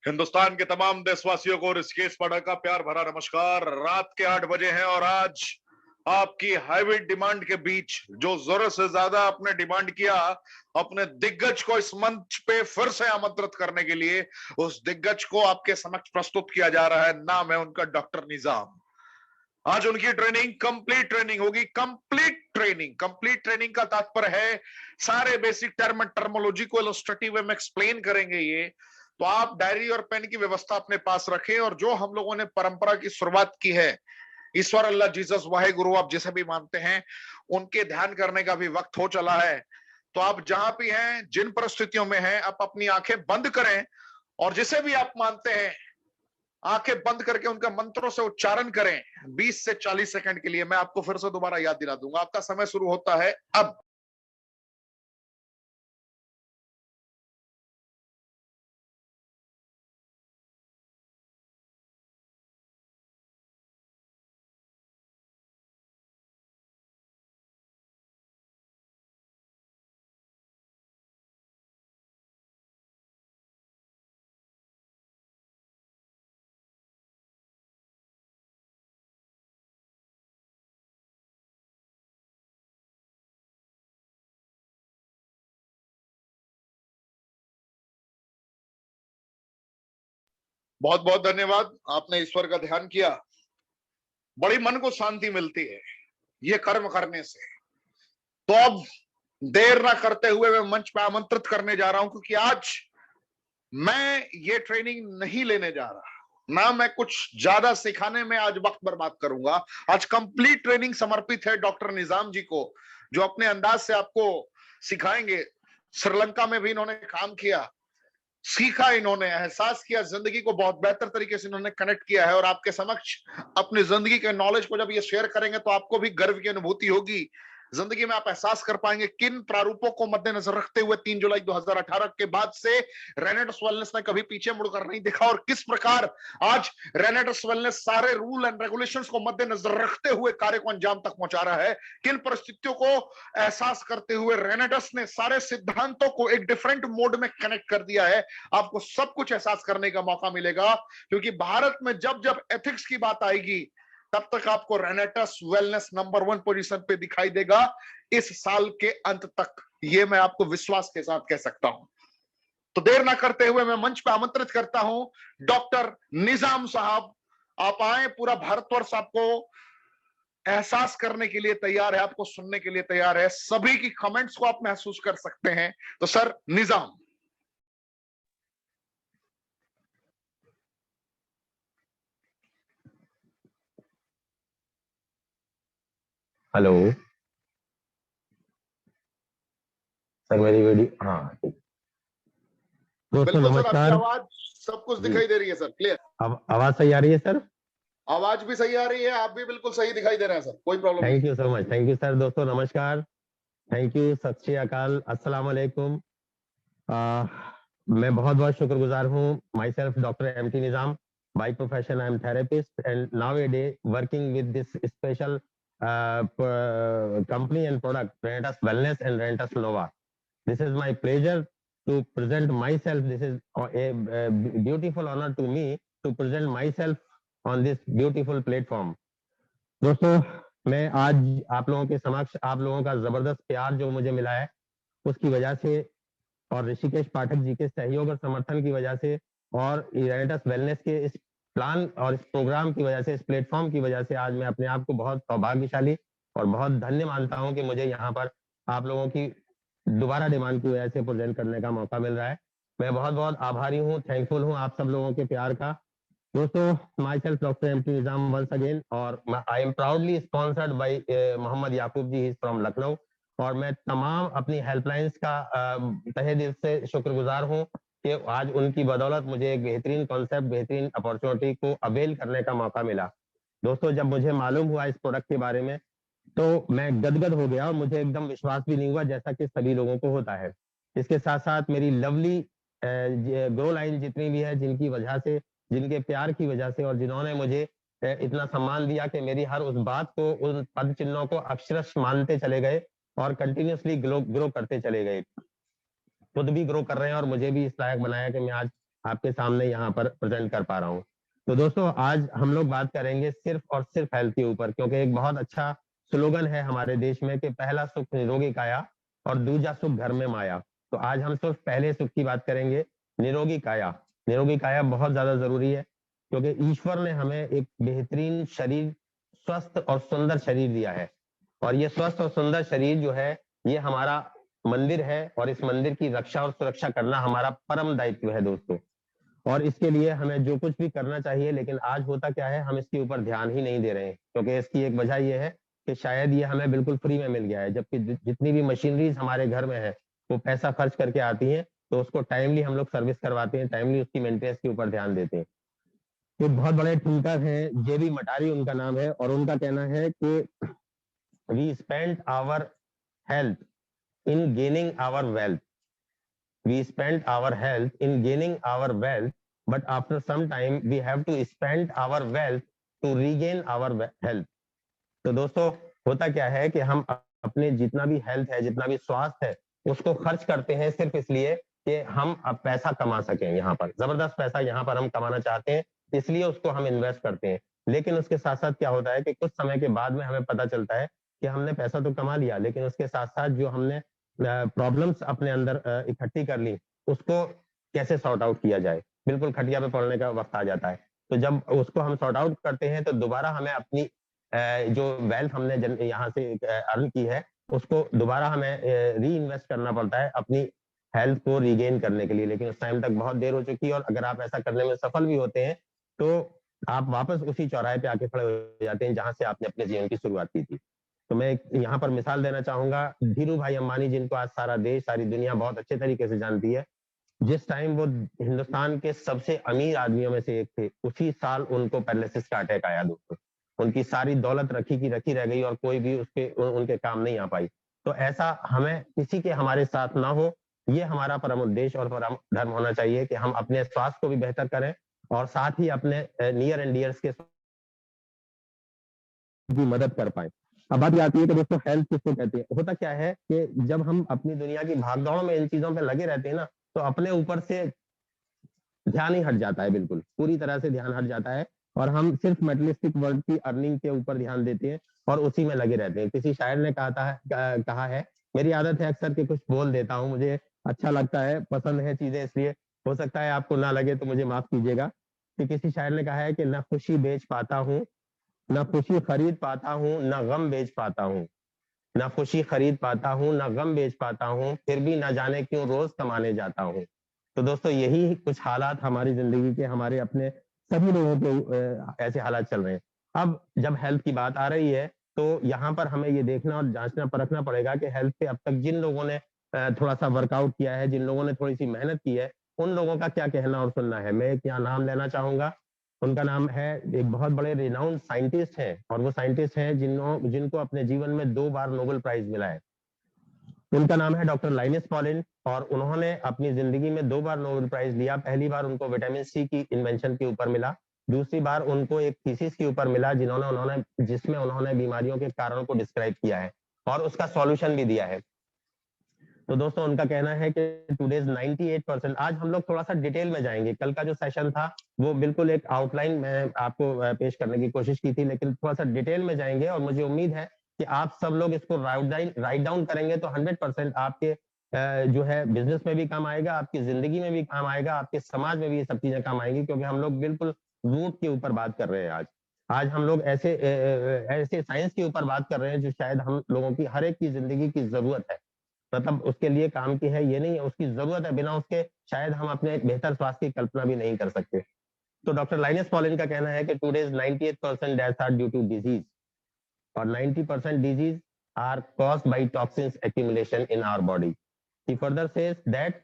हिंदुस्तान के तमाम देशवासियों को ऋषिकेश पाठक का प्यार भरा नमस्कार। रात के 8 बजे हैं और आज आपकी हैवी डिमांड के बीच जो जरूरत से ज्यादा आपने डिमांड किया अपने दिग्गज को इस मंच पे फिर से आमंत्रित करने के लिए, उस दिग्गज को आपके समक्ष प्रस्तुत किया जा रहा है। नाम है उनका डॉक्टर निजाम। आज उनकी ट्रेनिंग कंप्लीट ट्रेनिंग होगी। कंप्लीट ट्रेनिंग का तात्पर्य है सारे बेसिक टर्म एंड टर्मोलॉजी को इलस्ट्रेटिव वे में एक्सप्लेन करेंगे ये। तो आप डायरी और पेन की व्यवस्था अपने पास रखें और जो हम लोगों ने परंपरा की शुरुआत की है, ईश्वर, अल्लाह, जीसस, वाहे गुरु, आप जिसे भी मानते हैं, उनके ध्यान करने का भी वक्त हो चला है। तो आप जहां भी हैं, जिन परिस्थितियों में हैं, आप अपनी आंखें बंद करें और जिसे भी आप मानते हैं आंखें बंद करके उनका मंत्रों से उच्चारण करें 20 से 40 सेकंड के लिए। मैं आपको फिर से दोबारा याद दिला दूंगा। आपका समय शुरू होता है अब। बहुत बहुत धन्यवाद, आपने ईश्वर का ध्यान किया। बड़ी मन को शांति मिलती है ये कर्म करने से। तो अब देर ना करते हुए मैं मंच पे आमंत्रित करने जा रहा हूं, क्योंकि आज मैं ये ट्रेनिंग नहीं लेने जा रहा, ना मैं कुछ ज्यादा सिखाने में आज वक्त बर्बाद करूंगा। आज कंप्लीट ट्रेनिंग समर्पित है डॉक्टर निजाम जी को, जो अपने अंदाज से आपको सिखाएंगे। श्रीलंका में भी इन्होंने काम किया, सीखा, इन्होंने एहसास किया, जिंदगी को बहुत बेहतर तरीके से इन्होंने कनेक्ट किया है। और आपके समक्ष अपनी जिंदगी के नॉलेज को जब ये शेयर करेंगे तो आपको भी गर्व की अनुभूति होगी। जिंदगी में आप एहसास कर पाएंगे किन प्रारूपों को मद्देनजर रखते हुए 3 जुलाई 2018 के बाद से रेनेटस वेलनेस ने कभी पीछे मुड़कर नहीं देखा, और किस प्रकार आज रेनेटस वेलनेस सारे रूल एंड रेगुलेशंस को मद्देनजर रखते हुए कार्य को अंजाम तक पहुंचा रहा है। किन परिस्थितियों को एहसास करते हुए रेनेटस ने सारे सिद्धांतों को एक डिफरेंट मोड में कनेक्ट कर दिया है। आपको सब कुछ एहसास करने का मौका मिलेगा, क्योंकि भारत में जब जब एथिक्स की बात आएगी तब तक आपको रेनेटस वेलनेस नंबर 1 पोजीशन पे दिखाई देगा इस साल के अंत तक। ये मैं आपको विश्वास के साथ कह सकता हूं। तो देर ना करते हुए मैं मंच पे आमंत्रित करता हूं डॉक्टर निजाम साहब। आप आए, पूरा भारतवर्ष आपको एहसास करने के लिए तैयार है, आपको सुनने के लिए तैयार है। सभी की कमेंट्स को आप महसूस कर सकते हैं। तो सर निजाम। हेलो सर, मेरी वीडियो, हाँ दोस्तों नमस्कार। आवाज सब कुछ दिखाई दे रही है सर, क्लियर? आवाज सही आ रही है सर? आवाज भी सही आ रही है, आप भी बिल्कुल सही दिखाई दे रहे हैं सर, कोई प्रॉब्लम नहीं। Thank you so much, thank you sir. दोस्तों नमस्कार, थैंक यू, सत श्री अकाल, अस्सलाम वालेकुम। मैं बहुत बहुत शुक्रगुजार हूँ। My self doctor M T. Nizam, by profession I am therapist and now a day working with this special company and product Renetas Wellness and Renetas Nova. This is my pleasure to present myself. This is a beautiful honor to me to present myself on this beautiful platform. दोस्तों मैं आज आप लोगों के समक्ष, आप लोगों का जबरदस्त प्यार जो मुझे मिला है उसकी वजह से, और ऋषिकेश पाठक जी के सहयोग और समर्थन की वजह से, और रेनेटस वेलनेस के इस प्लान और इस प्रोग्राम की वजह से, इस प्लेटफॉर्म की वजह से आज मैं अपने आप को बहुत सौभाग्यशाली और बहुत धन्य मानता हूं कि मुझे यहाँ पर आप लोगों की दोबारा डिमांड की वजह से प्रेजेंट करने का मौका मिल रहा है। मैं बहुत बहुत आभारी हूँ, थैंकफुल हूँ आप सब लोगों के प्यार का। दोस्तों myself doctor M T. Nizam once again, और I am proudly sponsored by Mohammad Yakub ji, he is from Lucknow. और मैं तमाम अपनी हेल्पलाइंस का तहे दिल से शुक्रगुजार हूँ कि आज उनकी बदौलत मुझे एक बेहतरीन कॉन्सेप्ट, बेहतरीन अपॉर्चुनिटी को अवेल करने का मौका मिला। दोस्तों जब मुझे मालूम हुआ इस प्रोडक्ट के बारे में तो मैं गदगद हो गया और मुझे एकदम विश्वास भी नहीं हुआ, जैसा कि सभी लोगों को होता है। इसके साथ साथ मेरी लवली ग्रो लाइन जितनी भी है, जिनकी वजह से, जिनके प्यार की वजह से, और जिन्होंने मुझे इतना सम्मान दिया कि मेरी हर उस बात को, उन पद चिन्हों को अक्षरश मानते चले गए और कंटिन्यूसली ग्रो करते चले गए। खुद भी ग्रो कर रहे हैं और मुझे भी इस लायक बनाया कि मैं आज आपके सामने यहाँ पर प्रेजेंट कर पा रहा हूँ। तो दोस्तों आज हम लोग बात करेंगे सिर्फ और सिर्फ हेल्थ के ऊपर, क्योंकि एक बहुत अच्छा स्लोगन है हमारे देश में कि पहला सुख निरोगी काया और दूजा सुख घर में माया। तो आज हम सिर्फ पहले सुख की बात करेंगे, निरोगी काया। निरोगी काया बहुत ज्यादा जरूरी है, क्योंकि ईश्वर ने हमें एक बेहतरीन शरीर, स्वस्थ और सुंदर शरीर दिया है, और ये स्वस्थ और सुंदर शरीर जो है ये हमारा मंदिर है, और इस मंदिर की रक्षा और सुरक्षा करना हमारा परम दायित्व है दोस्तों। और इसके लिए हमें जो कुछ भी करना चाहिए, लेकिन आज होता क्या है, हम इसके ऊपर ध्यान ही नहीं दे रहे हैं, क्योंकि इसकी एक वजह यह है कि शायद ये हमें बिल्कुल फ्री में मिल गया है, जबकि जितनी भी मशीनरीज हमारे घर में है वो पैसा खर्च करके आती हैं, तो उसको टाइमली हम लोग सर्विस करवाते हैं, टाइमली उसकी मेंटेनेंस के ऊपर ध्यान देते हैं। एक बहुत बड़े थिंकर हैं जेबी मटारी उनका नाम है, और उनका कहना है कि we spend our health in gaining our wealth. We spend our health in gaining our wealth, but after some time we have to spend our wealth to regain our health. तो दोस्तों होता क्या है कि हम अपने जितना भी हेल्थ है, जितना भी स्वास्थ्य है, उसको खर्च करते हैं सिर्फ इसलिए कि हम अब पैसा कमा सकें। यहाँ पर जबरदस्त पैसा यहाँ पर हम कमाना चाहते हैं, इसलिए उसको हम इन्वेस्ट करते हैं। लेकिन उसके साथ साथ क्या होता है कि कुछ समय के बाद में हमें पता चलता है कि हमने पैसा तो कमा लिया, लेकिन उसके साथ साथ जो हमने प्रॉब्लम्स अपने अंदर इकट्ठी कर ली, उसको कैसे सॉर्ट आउट किया जाए, बिल्कुल खटिया पे पड़ने का वक्त आ जाता है। तो जब उसको हम सॉर्ट आउट करते हैं तो दोबारा हमें अपनी जो वेल्थ हमने यहाँ से अर्न की है उसको दोबारा हमें री इन्वेस्ट करना पड़ता है अपनी हेल्थ को रीगेन करने के लिए। लेकिन उस टाइम तक बहुत देर हो चुकी है, और अगर आप ऐसा करने में सफल भी होते हैं तो आप वापस उसी चौराहे पे आके खड़े हो जाते हैं जहां से आपने अपने जीवन की शुरुआत की थी। तो मैं यहाँ पर मिसाल देना चाहूंगा धीरू भाई अंबानी, जिनको आज सारा देश, सारी दुनिया बहुत अच्छे तरीके से जानती है। जिस टाइम वो हिंदुस्तान के सबसे अमीर आदमियों में से एक थे, उसी साल उनको पैरालिसिस का अटैक आया दोस्तों। उनकी सारी दौलत रखी की रखी रह गई, और कोई भी उनके काम नहीं आ पाई। तो ऐसा हमें किसी के हमारे साथ ना हो, ये हमारा परम उद्देश्य और परम धर्म होना चाहिए कि हम अपने स्वास्थ्य को भी बेहतर करें, और साथ ही अपने नियर एंड डियर्स के भी मदद कर पाए। अब बात आती है कि दोस्तों हेल्थ किसको कहते हैं। होता क्या है कि जब हम अपनी दुनिया की भागदौड़ में इन चीजों पे लगे रहते हैं ना, तो अपने ऊपर से ध्यान ही हट जाता है, बिल्कुल पूरी तरह से ध्यान हट जाता है, और हम सिर्फ मेटलिस्टिक वर्ल्ड की अर्निंग के ऊपर ध्यान देते हैं और उसी में लगे रहते हैं। किसी शायर ने कहा है, मेरी आदत है अक्सर के कुछ बोल देता हूँ, मुझे अच्छा लगता है, पसंद है चीजें, इसलिए हो सकता है आपको ना लगे तो मुझे माफ कीजिएगा, कि किसी शायर ने कहा है कि न खुशी बेच पाता हूँ, न खुशी खरीद पाता हूँ, न गम बेच पाता हूँ, न खुशी खरीद पाता हूँ, न गम बेच पाता हूँ, फिर भी न जाने क्यों रोज कमाने जाता हूँ। तो दोस्तों यही कुछ हालात हमारी जिंदगी के, हमारे अपने सभी लोगों के ऐसे हालात चल रहे हैं। अब जब हेल्थ की बात आ रही है तो यहाँ पर हमें ये देखना और जांचना परखना पड़ेगा कि हेल्थ पे अब तक जिन लोगों ने थोड़ा सा वर्कआउट किया है, जिन लोगों ने थोड़ी सी मेहनत की है, उन लोगों का क्या कहना और सुनना है। मैं क्या नाम लेना चाहूंगा, उनका नाम है, एक बहुत बड़े रिनाउंड साइंटिस्ट हैं, और वो साइंटिस्ट हैं जिनको अपने जीवन में 2 बार नोबेल प्राइज मिला है। उनका नाम है डॉक्टर लाइनस पॉलिन, और उन्होंने अपनी जिंदगी में 2 बार नोबेल प्राइज लिया। पहली बार उनको विटामिन सी की इन्वेंशन के ऊपर मिला, दूसरी बार उनको एक थीसिस के ऊपर मिला जिसमें उन्होंने बीमारियों के कारणों को डिस्क्राइब किया है और उसका सॉल्यूशन भी दिया है। तो दोस्तों उनका कहना है कि टुडेज 98%, आज हम लोग थोड़ा सा डिटेल में जाएंगे। कल का जो सेशन था वो बिल्कुल एक आउटलाइन में आपको पेश करने की कोशिश की थी, लेकिन थोड़ा सा डिटेल में जाएंगे, और मुझे उम्मीद है कि आप सब लोग इसको राइट डाउन करेंगे तो 100% आपके जो है बिजनेस में भी काम आएगा, आपकी जिंदगी में भी काम आएगा, आपके समाज में भी ये सब चीजें काम आएंगी, क्योंकि हम लोग बिल्कुल रूट के ऊपर बात कर रहे हैं। आज हम लोग ऐसे साइंस के ऊपर बात कर रहे हैं जो शायद हम लोगों की हर एक की जिंदगी की जरूरत है, मतलब उसके लिए काम की है ये नहीं है, उसकी जरूरत है, बिना उसके शायद हम अपने एक बेहतर स्वास्थ्य की कल्पना भी नहीं कर सकते। तो डॉक्टर लाइनस पॉलिन का कहना है कि today's 98% deaths are due to disease, और 90% disease are caused by toxins accumulation in our body. He further says that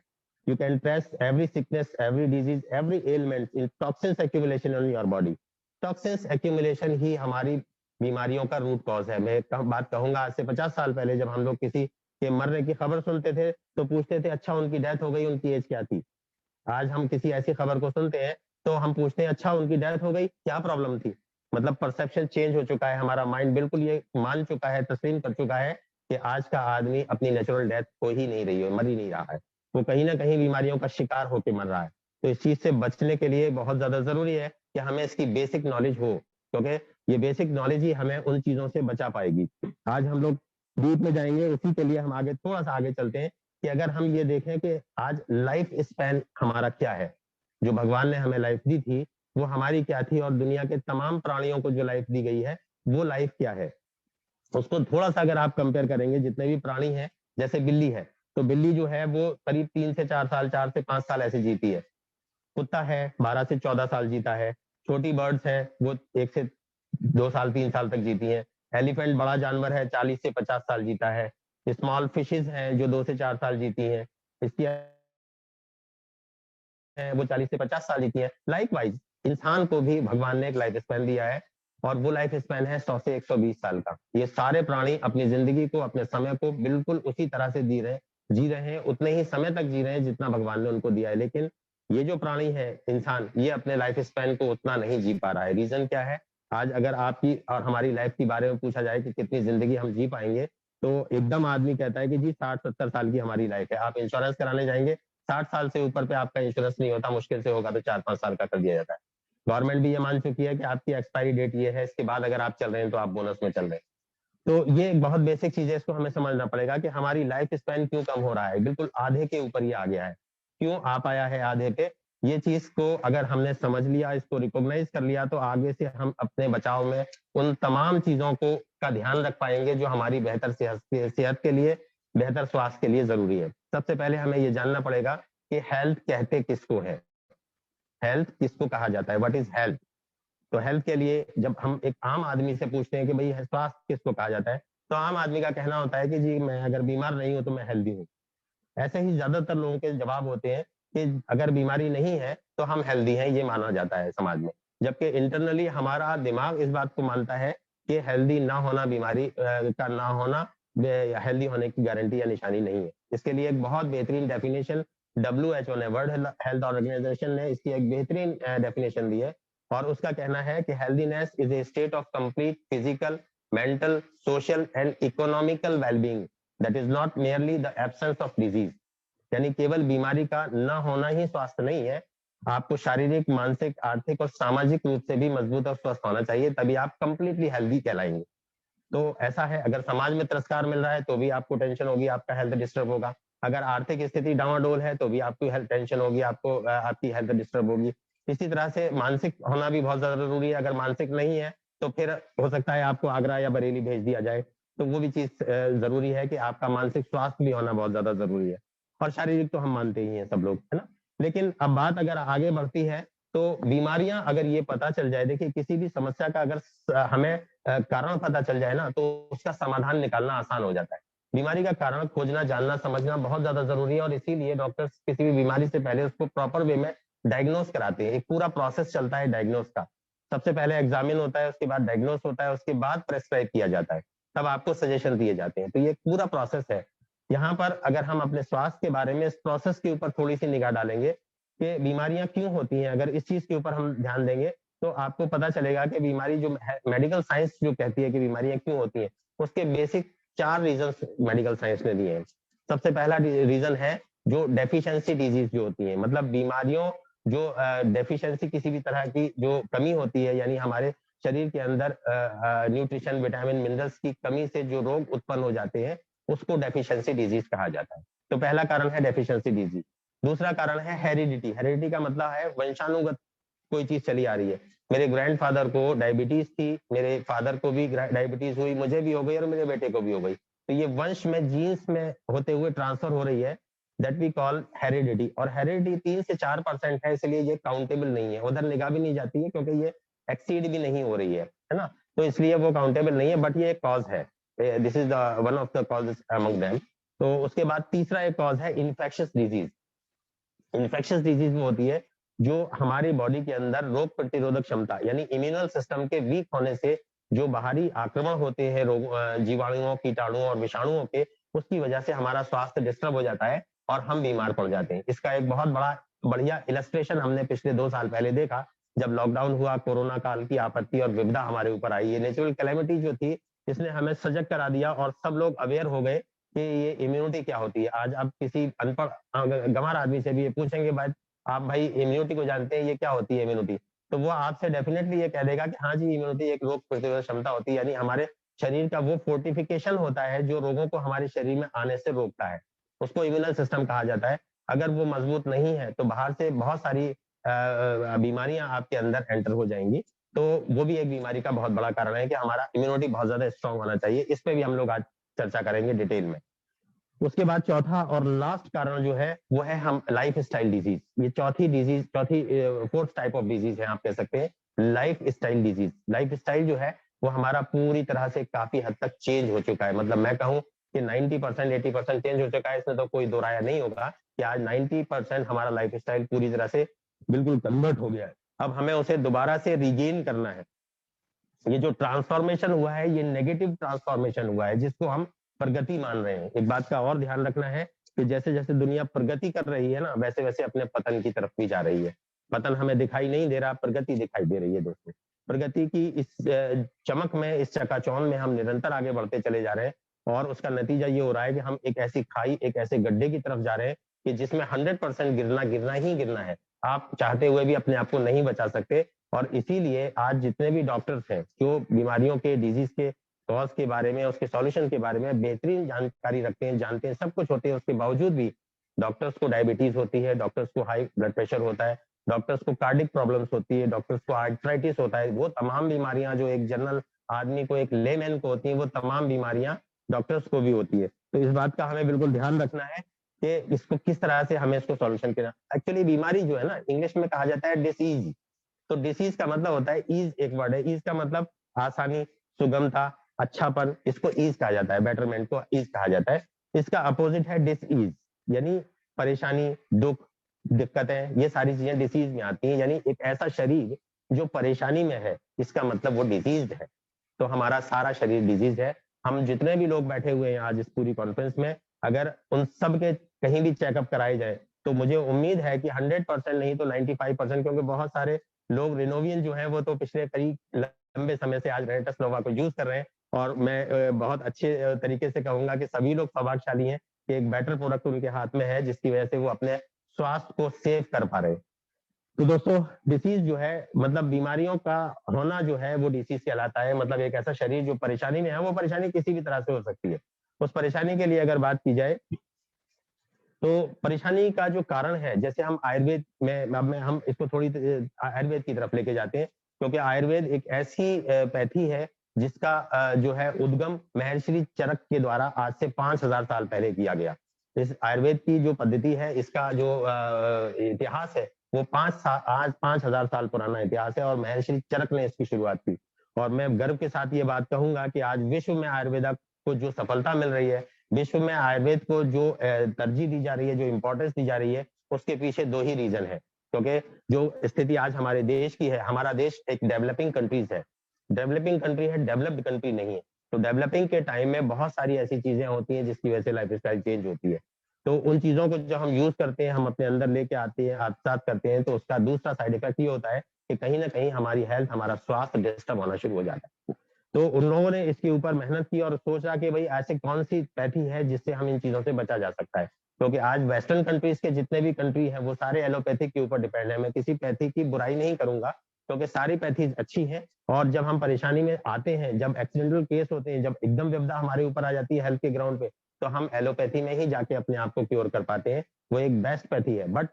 you can trace every sickness, every disease, every ailment in toxins accumulation in your body. Toxins accumulation ही हमारी बीमारियों का root cause है। मैं बात कहूंगा आज से 50 साल पहले जब हम लोग किसी के मरने की खबर सुनते थे तो पूछते थे अच्छा उनकी डेथ हो गई, उनकी एज क्या थी। आज हम किसी ऐसी खबर को सुनते हैं तो हम पूछते हैं अच्छा उनकी डेथ हो गई, क्या प्रॉब्लम थी। मतलब परसेप्शन चेंज हो चुका है, हमारा माइंड बिल्कुल ये मान चुका है, तस्लीम कर चुका है कि आज का आदमी अपनी नेचुरल डेथ हो ही नहीं रही है, मर ही नहीं रहा है, वो कहीं ना कहीं बीमारियों का शिकार होकर मर रहा है। तो इस चीज से बचने के लिए बहुत ज्यादा जरूरी है कि हमें इसकी बेसिक नॉलेज हो, क्योंकि ये बेसिक नॉलेज ही हमें उन चीजों से बचा पाएगी। आज हम लोग डीप में जाएंगे, उसी के लिए हम आगे थोड़ा सा आगे चलते हैं कि अगर हम ये देखें कि आज लाइफ स्पैन हमारा क्या है, जो भगवान ने हमें लाइफ दी थी वो हमारी क्या थी, और दुनिया के तमाम प्राणियों को जो लाइफ दी गई है वो लाइफ क्या है, उसको थोड़ा सा अगर आप कंपेयर करेंगे, जितने भी प्राणी हैं, जैसे बिल्ली है, तो बिल्ली जो है वो करीब 3 से 4 साल, 4 से 5 साल ऐसे जीती है। कुत्ता है 12 से 14 साल जीता है। छोटी बर्ड्स है वो 1 से 2 साल 3 साल तक जीती हैं। एलिफेंट बड़ा जानवर है 40 से 50 साल जीता है। स्मॉल फिशेज हैं जो 2 से 4 साल जीती हैं। इसकी है वो 40 से 50 साल जीती है। लाइक वाइज इंसान को भी भगवान ने एक लाइफ स्पैन दिया है, और वो लाइफ स्पैन है 100 से 120 साल का। ये सारे प्राणी अपनी जिंदगी को, अपने समय को बिल्कुल उसी तरह से जी रहे हैं, उतने ही समय तक जी रहे हैं जितना भगवान ने उनको दिया है। लेकिन ये जो प्राणी है इंसान, ये अपने लाइफ स्पैन को उतना नहीं जी पा रहा है। रीजन क्या है? आज अगर आपकी और हमारी लाइफ के बारे में पूछा जाए कि कितनी जिंदगी हम जी पाएंगे, तो एकदम आदमी कहता है कि जी 60-70 साल की हमारी लाइफ है। आप इंश्योरेंस कराने जाएंगे, 60 साल से ऊपर पे आपका इंश्योरेंस नहीं होता, मुश्किल से होगा तो 4-5 साल का कर दिया जाता है। गवर्नमेंट भी ये मान चुकी है कि आपकी एक्सपायरी डेट ये है, इसके बाद अगर आप चल रहे हैं तो आप बोनस में चल रहे हैं। तो ये एक बहुत बेसिक चीज है, इसको हमें समझना पड़ेगा कि हमारी लाइफ स्पैन क्यों कम हो रहा है, बिल्कुल आधे के ऊपर ही आ गया है, क्यों आ पाया है आधे पे। ये चीज को अगर हमने समझ लिया, इसको रिकॉग्नाइज कर लिया, तो आगे से हम अपने बचाव में उन तमाम चीजों को का ध्यान रख पाएंगे जो हमारी बेहतर सेहत के लिए, बेहतर स्वास्थ्य के लिए जरूरी है। सबसे पहले हमें ये जानना पड़ेगा कि हेल्थ कहते किसको है, हेल्थ किसको कहा जाता है, व्हाट इज हेल्थ। तो हेल्थ के लिए जब हम एक आम आदमी से पूछते हैं कि भाई स्वास्थ्य किसको कहा जाता है, तो आम आदमी का कहना होता है कि जी मैं अगर बीमार नहीं हूं तो मैं हेल्दी हूँ। ऐसे ही ज्यादातर लोगों के जवाब होते हैं कि अगर बीमारी नहीं है तो हम हेल्दी हैं, ये माना जाता है समाज में। जबकि इंटरनली हमारा दिमाग इस बात को मानता है कि हेल्दी ना होना, बीमारी का ना होना हेल्दी होने की गारंटी या निशानी नहीं है। इसके लिए एक बहुत बेहतरीन डेफिनेशन WHO ने, वर्ल्ड हेल्थ ऑर्गेनाइजेशन ने इसकी एक बेहतरीन डेफिनेशन दी है, और उसका कहना है कि healthiness is a state of complete physical, mental, social and economical wellbeing that is not merely the absence of disease. यानी केवल बीमारी का न होना ही स्वास्थ्य नहीं है, आपको शारीरिक, मानसिक, आर्थिक और सामाजिक रूप से भी मजबूत और स्वस्थ होना चाहिए, तभी आप कंप्लीटली हेल्दी कहलाएंगे। तो ऐसा है, अगर समाज में तिरस्कार मिल रहा है तो भी आपको टेंशन होगी, आपका हेल्थ डिस्टर्ब होगा। अगर आर्थिक स्थिति डावाडोल है तो भी आपकी हेल्थ टेंशन होगी, आपको आपकी हेल्थ डिस्टर्ब होगी। इसी तरह से मानसिक होना भी बहुत ज्यादा जरूरी है। अगर मानसिक नहीं है तो फिर हो सकता है आपको आगरा या बरेली भेज दिया जाए, तो वो भी चीज जरूरी है कि आपका मानसिक स्वास्थ्य भी होना बहुत ज्यादा जरूरी है। और शारीरिक तो हम मानते ही हैं सब लोग, है ना। लेकिन अब बात अगर आगे बढ़ती है तो बीमारियां अगर ये पता चल जाए, देखिए किसी भी समस्या का अगर हमें कारण पता चल जाए ना, तो उसका समाधान निकालना आसान हो जाता है। बीमारी का कारण खोजना, जानना, समझना बहुत ज्यादा जरूरी है, और इसीलिए डॉक्टर्स किसी भी बीमारी से पहले उसको प्रॉपर वे में डायग्नोस कराते हैं। एक पूरा प्रोसेस चलता है डायग्नोस का। सबसे पहले एग्जामिन होता है, उसके बाद डायग्नोस होता है, उसके बाद प्रेस्क्राइब किया जाता है, तब आपको सजेशन दिए जाते हैं। तो ये पूरा प्रोसेस है। यहाँ पर अगर हम अपने स्वास्थ्य के बारे में इस प्रोसेस के ऊपर थोड़ी सी निगाह डालेंगे कि बीमारियां क्यों होती हैं, अगर इस चीज के ऊपर हम ध्यान देंगे तो आपको पता चलेगा कि बीमारी जो मेडिकल साइंस जो कहती है कि बीमारियां क्यों होती हैं, उसके बेसिक 4 रीजन मेडिकल साइंस ने दिए हैं। सबसे पहला रीजन है जो डेफिशिएंसी डिजीज जो होती है, मतलब बीमारियों जो डेफिशिएंसी, किसी भी तरह की जो कमी होती है, यानी हमारे शरीर के अंदर न्यूट्रिशन, विटामिन, मिनरल्स की कमी से जो रोग उत्पन्न हो जाते हैं, उसको डेफिशिएंसी डिजीज कहा जाता है। तो पहला कारण है डेफिशिएंसी डिजीज। दूसरा कारण है हेरिडिटी। हेरिडिटी का मतलब है वंशानुगत कोई चीज चली आ रही है। मेरे ग्रैंडफादर को डायबिटीज थी, मेरे फादर को भी डायबिटीज हुई, मुझे भी हो गई और मेरे बेटे को भी हो गई। तो ये वंश में, जीन्स में होते हुए ट्रांसफर हो रही है, दैट वी कॉल हेरिडिटी। और हेरिडिटी 3 से 4% है, इसलिए ये काउंटेबल नहीं है, उधर निगाह भी नहीं जाती है, क्योंकि ये एक्सीड भी नहीं हो रही है ना। तो इसलिए वो काउंटेबल नहीं है, बट ये एक कॉज है। This is one of the causes among them. तो उसके बाद तीसरा एक कॉज है इन्फेक्शियस डिजीज। इन्फेक्शियस डिजीज वो होती है जो हमारी बॉडी के अंदर रोग प्रतिरोधक क्षमता, यानी इम्यूनल सिस्टम के वीक होने से जो बाहरी आक्रमण होते हैं रोग, जीवाणुओं, कीटाणुओं और विषाणुओं के, उसकी वजह से हमारा स्वास्थ्य डिस्टर्ब हो जाता है और हम बीमार पड़ जाते हैं। इसका एक बहुत बड़ा बढ़िया इलस्ट्रेशन हमने पिछले 2 साल पहले देखा, जब लॉकडाउन हुआ, कोरोना काल की आपत्ति और विपदा हमारे ऊपर आई। ये नेचुरल कैलेमिटी जो थी, इसने हमें सजग करा दिया और सब लोग अवेयर हो गए कि ये इम्यूनिटी क्या होती है। आज आप किसी अनपढ़ गंवार आदमी से भी ये पूछेंगे, भाई आप भाई इम्यूनिटी को जानते हैं, ये क्या होती है इम्यूनिटी, तो वो आपसे डेफिनेटली ये कह देगा कि हाँ जी, इम्यूनिटी एक रोग प्रतिरोधक क्षमता होती है, यानी हमारे शरीर का वो फोर्टिफिकेशन होता है जो रोगों को हमारे शरीर में आने से रोकता है, उसको इम्यूनल सिस्टम कहा जाता है। अगर वो मजबूत नहीं है तो बाहर से बहुत सारी बीमारियां आपके अंदर एंटर हो जाएंगी। तो वो भी एक बीमारी का बहुत बड़ा कारण है कि हमारा इम्यूनिटी बहुत ज्यादा स्ट्रांग होना चाहिए। इस पे भी हम लोग आज चर्चा करेंगे डिटेल में। उसके बाद चौथा और लास्ट कारण जो है वो है हम लाइफ स्टाइल डिजीज। ये चौथी फोर्थ टाइप ऑफ डिजीज है, आप कह सकते हैं life style disease. Life style जो है वो हमारा पूरी तरह से काफी हद तक चेंज हो चुका है। मतलब मैं कहूँ कि 90% 80% चेंज हो चुका है, इसमें तो कोई दो राय नहीं होगा कि आज 90% हमारा लाइफ स्टाइल पूरी तरह से बिल्कुल कन्वर्ट हो गया है। अब हमें उसे दोबारा से रिगेन करना है। ये जो ट्रांसफॉर्मेशन हुआ है ये नेगेटिव ट्रांसफॉर्मेशन हुआ है, जिसको हम प्रगति मान रहे हैं। एक बात का और ध्यान रखना है कि जैसे जैसे दुनिया प्रगति कर रही है ना, वैसे वैसे अपने पतन की तरफ भी जा रही है। पतन हमें दिखाई नहीं दे रहा, प्रगति दिखाई दे रही है दोस्तों। प्रगति की इस चमक में, इस चकाचौंध में हम निरंतर आगे बढ़ते चले जा रहे हैं, और उसका नतीजा ये हो रहा है कि हम एक ऐसी खाई, एक ऐसे गड्ढे की तरफ जा रहे हैं कि जिसमें 100% गिरना ही गिरना है। आप चाहते हुए भी अपने आप को नहीं बचा सकते। और इसीलिए आज जितने भी डॉक्टर्स हैं जो बीमारियों के, डिजीज के कॉज के बारे में, उसके सॉल्यूशन के बारे में बेहतरीन जानकारी रखते हैं, जानते हैं, सब कुछ होते हैं, उसके बावजूद भी डॉक्टर्स को डायबिटीज होती है, डॉक्टर्स को हाई ब्लड प्रेशर होता है, डॉक्टर्स को कार्डिक प्रॉब्लम्स होती है, डॉक्टर्स को आर्थराइटिस होता है। वो तमाम बीमारियां जो एक जनरल आदमी को, एक लेमैन को होती है, वो तमाम बीमारियां डॉक्टर्स को भी होती है। तो इस बात का हमें बिल्कुल ध्यान रखना है कि इसको किस तरह से हमें इसको सॉल्यूशन करना। एक्चुअली बीमारी जो है ना, इंग्लिश में कहा जाता है डिसीज। तो डिसीज का मतलब होता है ईज, एक वर्ड है, ईज का मतलब आसानी, सुगमता, अच्छापन, इसको ईज कहा जाता है, बेटरमेंट को ईज कहा जाता है। इसका अपोजिट है डिसईज, यानी परेशानी, दुख, दिक्कतें, ये सारी चीजें डिसीज में आती हैं। यानी एक ऐसा शरीर जो परेशानी में है, इसका मतलब वो डिजीज है। तो हमारा सारा शरीर डिजीज है। हम जितने भी लोग बैठे हुए हैं आज इस पूरी कॉन्फ्रेंस में, अगर उन सब के कहीं भी चेकअप कराए जाए तो मुझे उम्मीद है कि 100% नहीं तो 95%, क्योंकि बहुत सारे लोग रिनोवियन जो है वो तो पिछले कई लंबे समय से आज रेनेटस नोवा को यूज कर रहे हैं। और मैं बहुत अच्छे तरीके से कहूंगा कि सभी लोग सौभाग्यशाली हैं कि एक बेटर प्रोडक्ट उनके हाथ में है, जिसकी वजह से वो अपने स्वास्थ्य को सेव कर पा रहे हैं। तो दोस्तों, डिसीज जो है मतलब बीमारियों का होना जो है वो डिसीज कहलाता है। मतलब एक ऐसा शरीर जो परेशानी में है, वो परेशानी किसी भी तरह से हो सकती है। उस परेशानी के लिए अगर बात की जाए तो परेशानी का जो कारण है, जैसे हम आयुर्वेद में, अब हम इसको थोड़ी आयुर्वेद की तरफ लेके जाते हैं, क्योंकि आयुर्वेद एक ऐसी पैथी है जिसका जो है उद्गम महर्षि चरक के द्वारा आज से 5000 साल पहले किया गया। इस आयुर्वेद की जो पद्धति है, इसका जो इतिहास है वो आज 5000 साल पुराना इतिहास है, और महर्षि चरक ने इसकी शुरुआत की। और मैं गर्व के साथ ये बात कहूंगा कि आज विश्व में आयुर्वेदा को जो सफलता मिल रही है, विश्व में आयुर्वेद को जो तरजीह दी जा रही है, जो इंपॉर्टेंस दी जा रही है, उसके पीछे दो ही रीजन है। क्योंकि जो स्थिति आज हमारे देश की है, हमारा देश एक डेवलपिंग कंट्रीज है, डेवलपिंग कंट्री है, डेवलप्ड कंट्री नहीं है। तो डेवलपिंग के टाइम में बहुत सारी ऐसी चीजें होती हैं जिसकी वजह से लाइफ स्टाइल चेंज होती है। तो उन चीजों को जो हम यूज करते हैं, हम अपने अंदर लेके आते हैं, आत्मसात करते हैं, तो उसका दूसरा साइड इफेक्ट ये होता है कि कहीं ना कहीं हमारी हेल्थ, हमारा स्वास्थ्य डिस्टर्ब होना शुरू हो जाता है। तो उन लोगों ने इसके ऊपर मेहनत की और सोचा कि भाई ऐसे कौन सी पैथी है जिससे हम इन चीजों से बचा जा सकता है। क्योंकि आज वेस्टर्न कंट्रीज के जितने भी कंट्री हैं वो सारे एलोपैथिक के ऊपर डिपेंड है। मैं किसी पैथी की बुराई नहीं करूंगा, क्योंकि सारी पैथीज अच्छी हैं। और जब हम परेशानी में आते हैं, जब एक्सीडेंटल केस होते हैं, जब एकदम विपदा हमारे ऊपर आ जाती है हेल्थ के ग्राउंड पे, तो हम एलोपैथी में ही जाके अपने आप को क्योर कर पाते हैं। वो एक बेस्ट पैथी है। बट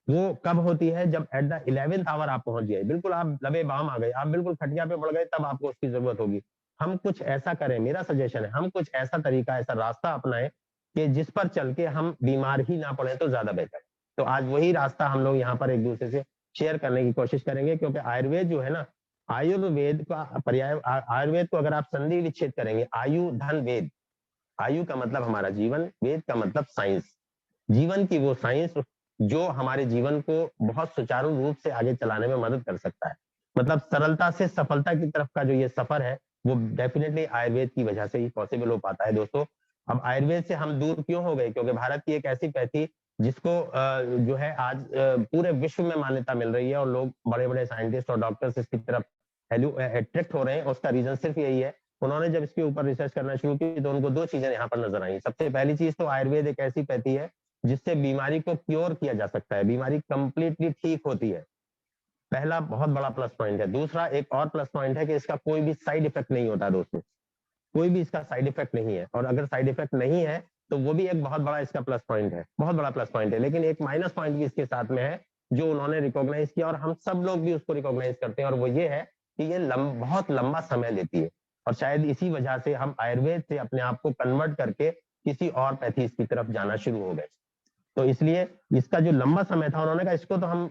वो कब होती है? जब एट द 11th आवर आप पहुंच गए, बिल्कुल आप लबे बाम आ गए, आप बिल्कुल खटिया पे पड़ गए, तब आपको उसकी जरूरत होगी। हम कुछ ऐसा करें, मेरा सजेशन है, हम कुछ ऐसा तरीका, ऐसा रास्ता अपनाएं कि जिस पर चल के हम बीमार ही ना पड़े तो ज्यादा बेहतर। तो आज वही रास्ता हम लोग यहाँ पर एक दूसरे से शेयर करने की कोशिश करेंगे, क्योंकि आयुर्वेद जो है ना, आयुर्वेद का पर्याय, आयुर्वेद को अगर आप संधि विच्छेद करेंगे, आयु धन वेद, आयु का मतलब हमारा जीवन, वेद का मतलब साइंस, जीवन की वो साइंस जो हमारे जीवन को बहुत सुचारू रूप से आगे चलाने में मदद कर सकता है। मतलब सरलता से सफलता की तरफ का जो ये सफर है, वो डेफिनेटली आयुर्वेद की वजह से ही पॉसिबल हो पाता है दोस्तों। अब आयुर्वेद से हम दूर क्यों हो गए? क्योंकि भारत की एक ऐसी पैथी जिसको जो है आज पूरे विश्व में मान्यता मिल रही है, और लोग, बड़े बड़े साइंटिस्ट और डॉक्टर्स इसकी तरफ अट्रैक्ट हो रहे हैं। उसका रीजन सिर्फ यही है, उन्होंने जब इसके ऊपर रिसर्च करना शुरू की तो उनको दो चीजें यहाँ पर नजर आई। सबसे पहली चीज तो आयुर्वेद एक ऐसी पैथी है जिससे बीमारी को क्योर किया जा सकता है, बीमारी कंप्लीटली ठीक होती है। पहला बहुत बड़ा प्लस पॉइंट है। दूसरा एक और प्लस पॉइंट है कि इसका कोई भी साइड इफेक्ट नहीं होता दोस्तों, कोई भी इसका साइड इफेक्ट नहीं है। और अगर साइड इफेक्ट नहीं है तो वो भी एक बहुत बड़ा इसका प्लस पॉइंट है, बहुत बड़ा प्लस पॉइंट है। लेकिन एक माइनस पॉइंट भी इसके साथ में है जो उन्होंने रिकॉग्नाइज किया और हम सब लोग भी उसको रिकॉग्नाइज करते हैं, और वो ये है कि ये बहुत लंबा समय लेती है। और शायद इसी वजह से हम आयुर्वेद से अपने आप को कन्वर्ट करके किसी और पैथीज की तरफ जाना शुरू हो गए। तो इसलिए इसका जो लंबा समय था, उन्होंने कहा इसको तो हम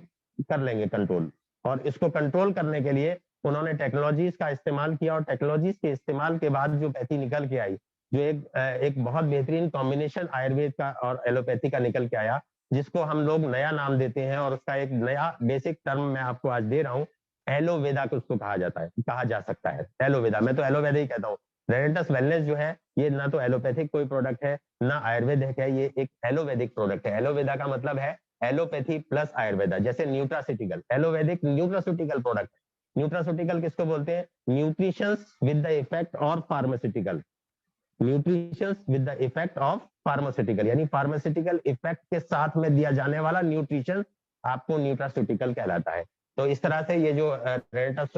कर लेंगे कंट्रोल। और इसको कंट्रोल करने के लिए उन्होंने टेक्नोलॉजीज का इस्तेमाल किया, और टेक्नोलॉजीज के इस्तेमाल के बाद जो पैथी निकल के आई, जो एक बहुत बेहतरीन कॉम्बिनेशन आयुर्वेद का और एलोपैथी का निकल के आया, जिसको हम लोग नया नाम देते हैं। और उसका एक नया बेसिक टर्म मैं आपको आज दे रहा हूँ, एलोवेदा को उसको कहा जाता है, कहा जा सकता है एलोवेदा। मैं तो एलोवेदा ही कहता हूँ। रेनेटस वेलनेस जो है ये ना तो एलोपैथिक कोई प्रोडक्ट है ना आयुर्वेदिक है, ये एक एलोवैदिक प्रोडक्ट है। एलोवेदा का मतलब है एलोपैथी प्लस आयुर्वेदा, जैसे न्यूट्रास्यूटिकल, एलोवैदिक न्यूट्रास्यूटिकल प्रोडक्ट। न्यूट्रास्यूटिकल किसको बोलते हैं? Nutritions with the effect of pharmaceutical, nutritions with the effect of pharmaceutical, यानी फार्मास्यूटिकल इफेक्ट के साथ में दिया जाने वाला न्यूट्रिशन आपको न्यूट्रास्यूटिकल कहलाता है। तो इस तरह से ये जो रेनेटस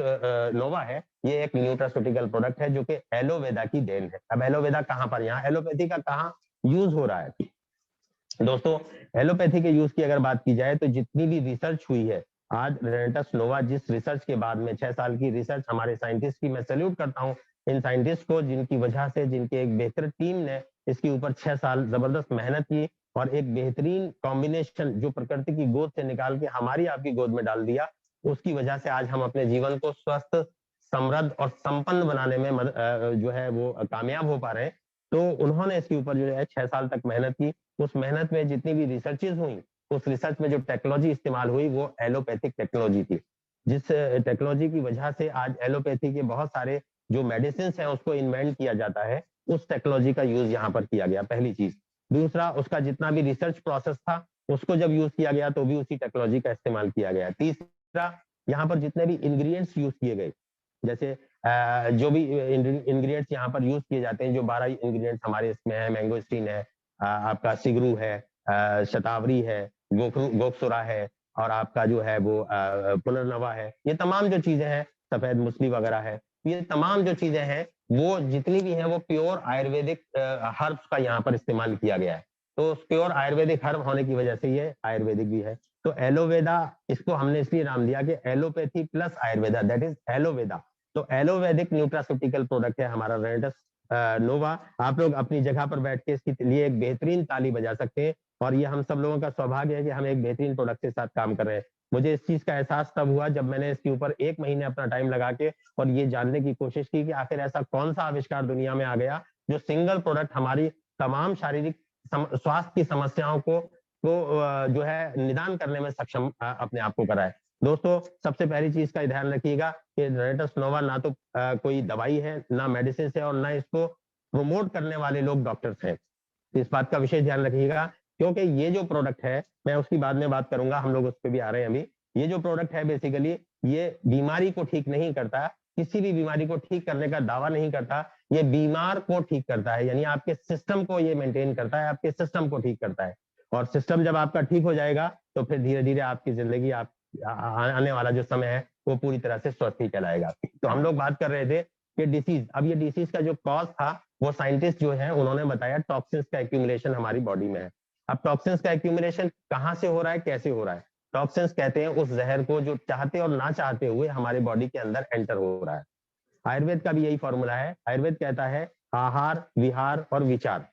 नोवा है, ये एक न्यूट्रास्यूटिकल प्रोडक्ट है जो कि एलोवेदा की देन है। अब एलोवेदा कहाँ पर, यहाँ एलोपैथी का कहाँ यूज हो रहा है दोस्तों? एलोपैथी के यूज की अगर बात की जाए तो जितनी भी रिसर्च हुई है आज, रेनेटस नोवा जिस रिसर्च के बाद में 6 साल की रिसर्च हमारे साइंटिस्ट की, मैं सैल्यूट करता हूँ इन साइंटिस्ट को, जिनकी वजह से, जिनके एक बेहतर टीम ने इसके ऊपर 6 साल जबरदस्त मेहनत की और एक बेहतरीन कॉम्बिनेशन जो प्रकृति की गोद से निकाल के हमारी आपकी गोद में डाल दिया, उसकी वजह से आज हम अपने जीवन को स्वस्थ, समृद्ध और संपन्न बनाने में जो है वो कामयाब हो पा रहे हैं। तो उन्होंने इसके ऊपर जो है 6 साल तक मेहनत की। उस मेहनत में जितनी भी रिसर्चेज हुई, उस रिसर्च में जो टेक्नोलॉजी इस्तेमाल हुई वो एलोपैथिक टेक्नोलॉजी थी, जिस टेक्नोलॉजी की वजह से आज एलोपैथी के बहुत सारे जो मेडिसिन हैं उसको इन्वेंट किया जाता है, उस टेक्नोलॉजी का यूज यहाँ पर किया गया, पहली चीज। दूसरा, उसका जितना भी रिसर्च प्रोसेस था उसको जब यूज किया गया तो भी उसी टेक्नोलॉजी का इस्तेमाल किया गया। तीसरा, यहाँ पर जितने भी इंग्रेडिएंट्स यूज किए गए, जैसे जो भी इंग्रेडिएंट्स यहाँ पर यूज किए जाते हैं, जो 12 इंग्रेडिएंट्स हमारे इसमें है, मैंगोस्टीन है, आपका सिगरू है, शतावरी है, गोखसुरा है, और आपका जो है वो पुनर्नवा है, ये तमाम जो चीजें हैं, सफेद मुसली वगैरह है, ये तमाम जो चीजें हैं वो जितनी भी हैं वो प्योर आयुर्वेदिक हर्ब्स का यहाँ पर इस्तेमाल किया गया है। तो प्योर आयुर्वेदिक हर्ब होने की वजह से ये आयुर्वेदिक भी है। तो एलोवेदा, इसको हमने इसलिए नाम दिया कि allopathy plus Ayurveda, that is Alloveda. तो एलोवैदिक न्यूट्रास्यूटिकल प्रोडक्ट है हमारा रेनेटस नोवा। आप लोग अपनी जगह पर बैठ के इसके लिए एक बेहतरीन ताली बजा सकते हैं, और ये हम सब लोगों का सौभाग्य है कि हम एक बेहतरीन प्रोडक्ट के साथ काम कर रहे हैं। मुझे इस चीज का एहसास तब हुआ जब मैंने इसके ऊपर 1 महीने अपना टाइम लगा के और ये जानने की कोशिश की कि आखिर ऐसा कौन सा आविष्कार दुनिया में आ गया जो सिंगल प्रोडक्ट हमारी तमाम शारीरिक स्वास्थ्य की समस्याओं को जो है निदान करने में सक्षम अपने आप को कराए। दोस्तों, सबसे पहली चीज का ध्यान रखिएगा कि रेनेटस नोवा ना तो कोई दवाई है, ना मेडिसिन है, और ना इसको प्रमोट करने वाले लोग डॉक्टर्स हैं। इस बात का विशेष ध्यान रखिएगा, क्योंकि ये जो प्रोडक्ट है, मैं उसकी बाद में बात करूंगा, हम लोग उस पर भी आ रहे हैं अभी। ये जो प्रोडक्ट है बेसिकली ये बीमारी को ठीक नहीं करता, किसी भी बीमारी को ठीक करने का दावा नहीं करता, ये बीमार को ठीक करता है, यानी आपके सिस्टम को ये मेंटेन करता है, आपके सिस्टम को ठीक करता है। और सिस्टम जब आपका ठीक हो जाएगा तो फिर धीरे धीरे आपकी जिंदगी, आप आने वाला जो समय है वो पूरी तरह से स्वस्थ ही कहलाएगा। तो हम लोग बात कर रहे थे कि डिसीज, अब ये डिसीज का जो कॉज था वो साइंटिस्ट जो है उन्होंने बताया टॉक्सिन्स का एक्यूमुलेशन हमारी बॉडी में है। अब टॉक्सिन्स का एक्यूमुलेशन कहाँ से हो रहा है, कैसे हो रहा है? टॉक्सिन्स कहते हैं उस जहर को जो चाहते और ना चाहते हुए हमारे बॉडी के अंदर एंटर हो रहा है। आयुर्वेद का भी यही फॉर्मूला है। आयुर्वेद कहता है आहार, विहार और विचार,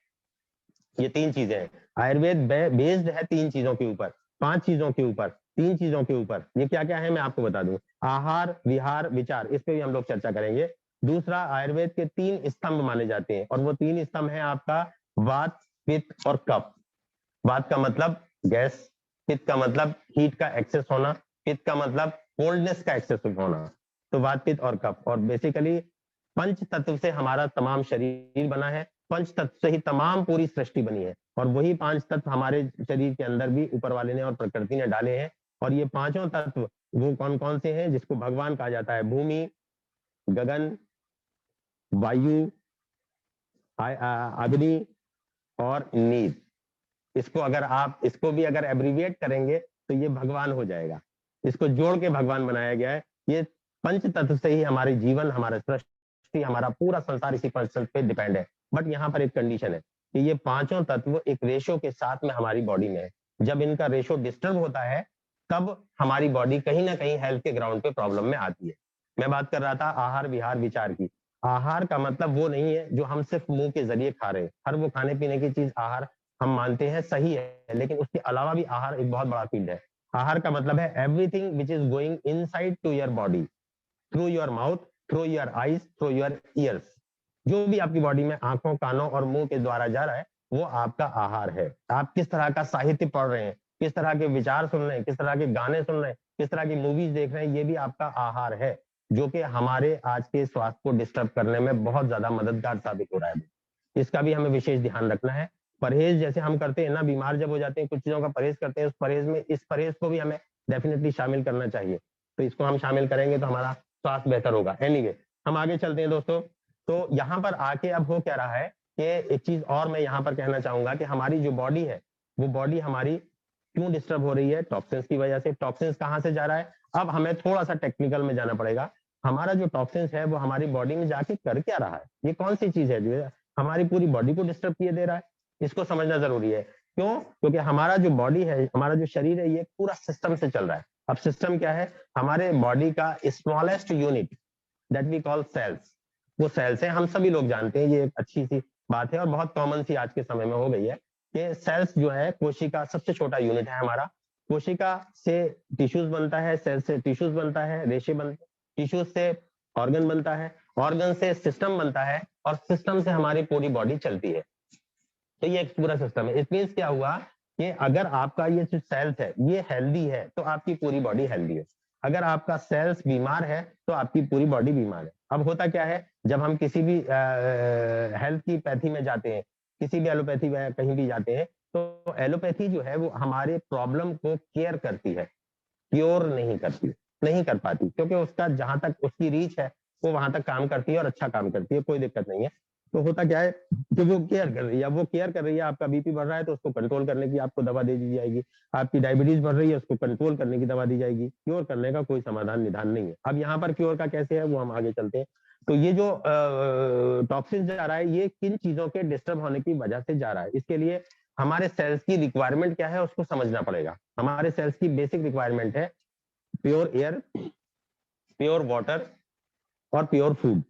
ये 3 चीजें हैं। आयुर्वेद बेस्ड है 3 चीजों के ऊपर, 5 चीजों के ऊपर, 3 चीजों के ऊपर। ये क्या क्या है मैं आपको बता दूं, आहार, विहार, विचार, इस पे भी हम लोग चर्चा करेंगे। दूसरा, आयुर्वेद के 3 स्तंभ माने जाते हैं, और वो 3 स्तंभ है आपका वात, पित्त और कफ। वात का मतलब गैस, पित्त का मतलब हीट का एक्सेस होना, पित्त का मतलब कोल्डनेस का एक्सेस होना। तो वात, पित्त और कफ, और बेसिकली पंच तत्व से हमारा तमाम शरीर बना है, पंच तत्व से ही तमाम पूरी सृष्टि बनी है, और वही 5 तत्व हमारे शरीर के अंदर भी ऊपर वाले ने और प्रकृति ने डाले हैं। और ये 5 तत्व वो कौन कौन से हैं, जिसको भगवान कहा जाता है? भूमि, गगन, वायु, अग्नि और नीर। इसको अगर आप इसको भी अगर एब्रीविएट करेंगे तो ये भगवान हो जाएगा। इसको जोड़ के भगवान बनाया गया है। ये पंच तत्व से ही हमारे जीवन, हमारा सृष्टि, हमारा पूरा संसार इसी पंच तत्व पे डिपेंड है। बट यहाँ पर एक कंडीशन है कि ये पांचों तत्व एक रेशो के साथ में हमारी बॉडी में है। जब इनका रेशो डिस्टर्ब होता है तब हमारी बॉडी कहीं ना कहीं हेल्थ के ग्राउंड पे प्रॉब्लम में आती है। मैं बात कर रहा था आहार विहार विचार की। आहार का मतलब वो नहीं है जो हम सिर्फ मुंह के जरिए खा रहे हैं। हर वो खाने पीने की चीज आहार हम मानते हैं सही है, लेकिन उसके अलावा भी आहार एक बहुत बड़ा फील्ड है। आहार का मतलब है everything which is going inside to your body through your mouth, through your eyes, through your ears. जो भी आपकी बॉडी में आंखों, कानों और मुंह के द्वारा जा रहा है वो आपका आहार है। आप किस तरह का साहित्य पढ़ रहे हैं, किस तरह के विचार सुन रहे हैं, किस तरह के गाने सुन रहे हैं, किस तरह की मूवीज देख रहे हैं, ये भी आपका आहार है, जो कि हमारे आज के स्वास्थ्य को डिस्टर्ब करने में बहुत ज्यादा मददगार साबित हो रहा है। इसका भी हमें विशेष ध्यान रखना है। परहेज जैसे हम करते हैं ना, बीमार जब हो जाते हैं कुछ चीजों का परहेज करते हैं, उस परहेज में इस परहेज को भी हमें डेफिनेटली शामिल करना चाहिए। तो इसको हम शामिल करेंगे तो हमारा स्वास्थ्य बेहतर होगा। एनीवे, हम आगे चलते हैं दोस्तों। तो यहाँ पर आके अब हो क्या रहा है कि एक चीज और मैं यहाँ पर कहना चाहूंगा कि हमारी जो बॉडी है वो बॉडी हमारी क्यों डिस्टर्ब हो रही है? टॉक्सिन्स की वजह से। टॉक्सिन्स कहाँ से जा रहा है? अब हमें थोड़ा सा टेक्निकल में जाना पड़ेगा। हमारा जो टॉक्सिन्स है वो हमारी बॉडी में जाके कर क्या रहा है? ये कौन सी चीज है जो हमारी पूरी बॉडी को डिस्टर्ब किए दे रहा है? इसको समझना जरूरी है। क्यों? क्योंकि हमारा जो बॉडी है, हमारा जो शरीर है, ये पूरा सिस्टम से चल रहा है। अब सिस्टम क्या है? हमारे बॉडी का smallest unit that we call cells, वो सेल्स है। हम सभी लोग जानते हैं, ये एक अच्छी सी बात है और बहुत कॉमन सी आज के समय में हो गई है कि सेल्स जो है कोशिका सबसे छोटा यूनिट है हमारा। कोशिका से टिश्यूज बनता है, सेल से टिश्यूज बनता है, रेशे बनते, टिश्यूज से ऑर्गन बनता है, ऑर्गन से सिस्टम बनता है और सिस्टम से हमारी पूरी बॉडी चलती है। तो ये एक पूरा सिस्टम है। इट मींस क्या हुआ कि अगर आपका ये जो सेल्स है ये हेल्दी है तो आपकी पूरी बॉडी हेल्दी है। अगर आपका सेल्स बीमार है तो आपकी पूरी बॉडी बीमार है। अब होता क्या है, जब हम किसी भी हेल्थ की पैथी में जाते हैं, किसी भी एलोपैथी में कहीं भी जाते हैं, तो एलोपैथी जो है वो हमारे प्रॉब्लम को केयर करती है, क्योर नहीं करती, नहीं कर पाती, क्योंकि उसका जहां तक उसकी रीच है वो वहां तक काम करती है और अच्छा काम करती है, कोई दिक्कत नहीं है। तो होता क्या है कि वो केयर कर रही है। वो केयर कर रही है, आपका बीपी बढ़ रहा है तो उसको कंट्रोल करने की आपको दवा दे दी जाएगी। आपकी डायबिटीज बढ़ रही है, उसको कंट्रोल करने की दवा दी जाएगी। क्योर करने का कोई समाधान निदान नहीं है। अब यहाँ पर क्योर का कैसे है वो हम आगे चलते हैं। तो ये जो टॉक्सिन जा रहा है ये किन चीजों के डिस्टर्ब होने की वजह से जा रहा है? इसके लिए हमारे सेल्स की रिक्वायरमेंट क्या है उसको समझना पड़ेगा। हमारे सेल्स की बेसिक रिक्वायरमेंट है प्योर एयर, प्योर वाटर और प्योर फूड।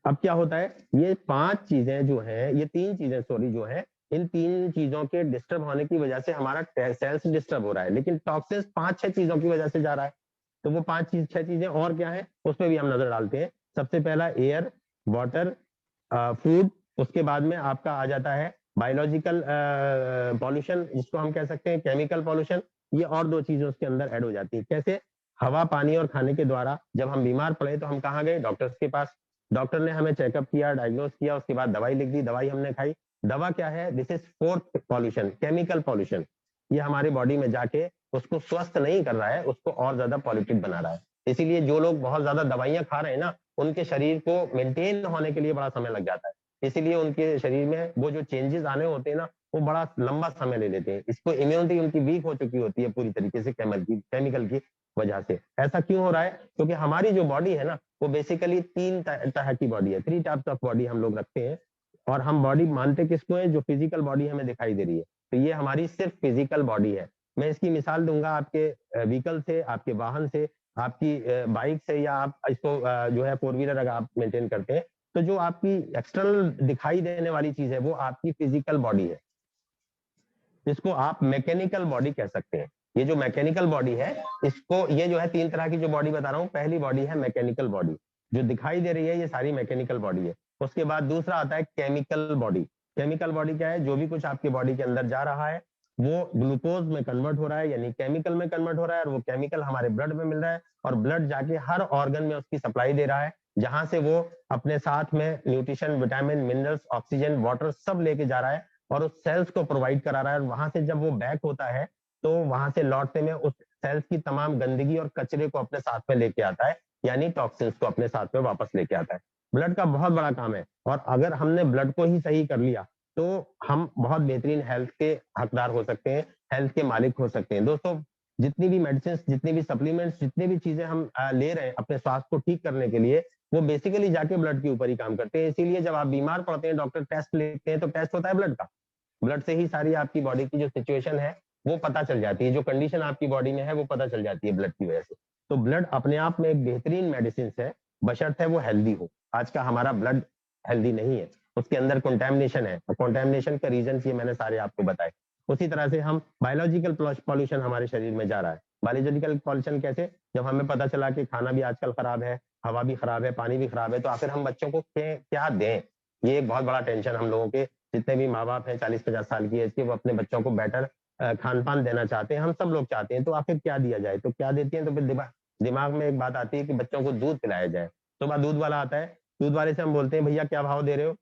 अब क्या होता है, ये पांच चीजें जो है, ये तीन चीजें सॉरी जो है, इन तीन चीजों के डिस्टर्ब होने की वजह से हमारा सेल्स डिस्टर्ब हो रहा है। लेकिन टॉक्सिन्स पांच छह चीजों की वजह से जा रहा है। तो वो पांच चीज छह चीजें और क्या है उस पर भी हम नजर डालते हैं। सबसे पहला एयर, वाटर, फूड। उसके बाद में आपका आ जाता है बायोलॉजिकल पॉल्यूशन, जिसको हम कह सकते हैं केमिकल पॉल्यूशन। ये और दो चीजें उसके अंदर ऐड हो जाती है। कैसे? हवा, पानी और खाने के द्वारा जब हम बीमार पड़े तो हम कहाँ गए? डॉक्टर्स के पास। डॉक्टर ने हमें चेकअप किया, डायग्नोस किया, उसके बाद दवाई लिख दी, दवाई हमने खाई। दवा क्या है? This is fourth pollution, chemical pollution. ये हमारी बॉडी में जाके उसको स्वस्थ नहीं कर रहा है, उसको और ज्यादा पॉल्यूटेड बना रहा है। इसीलिए जो लोग बहुत ज्यादा दवाइयां खा रहे हैं ना, उनके शरीर को मेंटेन होने के लिए बड़ा समय लग जाता है। इसीलिए उनके शरीर में वो जो चेंजेस आने होते हैं ना, वो बड़ा लंबा समय ले लेते हैं। इसको इम्यूनिटी उनकी वीक हो चुकी होती है पूरी तरीके से केमिकल की वजह से। ऐसा क्यों हो रहा है? क्योंकि हमारी जो बॉडी है ना वो बेसिकली तीन तरह की बॉडी है, थ्री टाइप्स ऑफ बॉडी हम लोग रखते हैं। और हम बॉडी मानते किसको है? जो फिजिकल बॉडी हमें दिखाई दे रही है। तो ये हमारी सिर्फ फिजिकल बॉडी है। मैं इसकी मिसाल दूंगा आपके व्हीकल से, आपके वाहन से, आपकी बाइक से, या आप इसको जो है फोर व्हीलर अगर आप मेंटेन करते हैं, तो जो आपकी एक्सटर्नल दिखाई देने वाली चीज है वो आपकी फिजिकल बॉडी है। इसको आप मैकेनिकल बॉडी कह सकते हैं। ये जो मैकेनिकल बॉडी है, इसको, ये जो है तीन तरह की जो बॉडी बता रहा हूँ, पहली बॉडी है मैकेनिकल बॉडी, जो दिखाई दे रही है ये सारी मैकेनिकल बॉडी है। उसके बाद दूसरा आता है केमिकल बॉडी। केमिकल बॉडी क्या है? जो भी कुछ आपकी बॉडी के अंदर जा रहा है वो ग्लूकोज में कन्वर्ट हो रहा है, यानी केमिकल में कन्वर्ट हो रहा है, और वो केमिकल हमारे ब्लड में मिल रहा है, और ब्लड जाके हर ऑर्गन में उसकी सप्लाई दे रहा है, जहां से वो अपने साथ में nutrition, vitamin, minerals, oxygen, water सब लेके जा रहा है और उस सेल्स को प्रोवाइड करा रहा है। और वहां से जब वो बैक होता है तो वहां से लौटते में उस सेल्स की तमाम गंदगी और कचरे को अपने साथ में लेके आता है, यानी टॉक्सिन्स को अपने साथ में वापस लेके आता है। ब्लड का बहुत बड़ा काम है, और अगर हमने ब्लड को ही सही कर लिया तो हम बहुत बेहतरीन हेल्थ के हकदार हो सकते हैं, हेल्थ के मालिक हो सकते हैं। दोस्तों, जितनी भी मेडिसिन, जितनी भी सप्लीमेंट्स, जितनी भी चीजें हम ले रहे हैं अपने स्वास्थ्य को ठीक करने के लिए, वो बेसिकली जाके ब्लड के ऊपर ही काम करते हैं। इसीलिए जब आप बीमार पड़ते हैं, डॉक्टर टेस्ट लेते हैं, तो टेस्ट होता है ब्लड का। ब्लड से ही सारी आपकी बॉडी की जो सिचुएशन है वो पता चल जाती है, जो कंडीशन आपकी बॉडी में है वो पता चल जाती है ब्लड की वजह से। तो ब्लड अपने आप में एक बेहतरीन मेडिसिन है, बशर्ते वो हेल्दी हो। आज का हमारा ब्लड हेल्दी नहीं है, उसके अंदर कंटेमिनेशन है। कंटेमिनेशन का रीजन ये मैंने सारे आपको बताए। उसी तरह से हम बायोलॉजिकल पॉल्यूशन हमारे शरीर में जा रहा है। बायोलॉजिकल पॉल्यूशन कैसे? जब हमें पता चला कि खाना भी आजकल खराब है, हवा भी खराब है, पानी भी खराब है, तो आखिर हम बच्चों को क्या दें? ये एक बहुत बड़ा टेंशन हम लोगों के, जितने भी माँ बाप हैं 40-50 साल की एज के, वो अपने बच्चों को बेटर खान पान देना चाहते हैं। हम सब लोग चाहते हैं, तो आखिर क्या दिया जाए? तो क्या देती हैं? तो फिर दिमाग में एक बात आती है कि बच्चों को दूध पिलाया जाए। सुबह दूध वाला आता है, दूध वाले से हम बोलते हैं भैया क्या भाव दे रहे हो?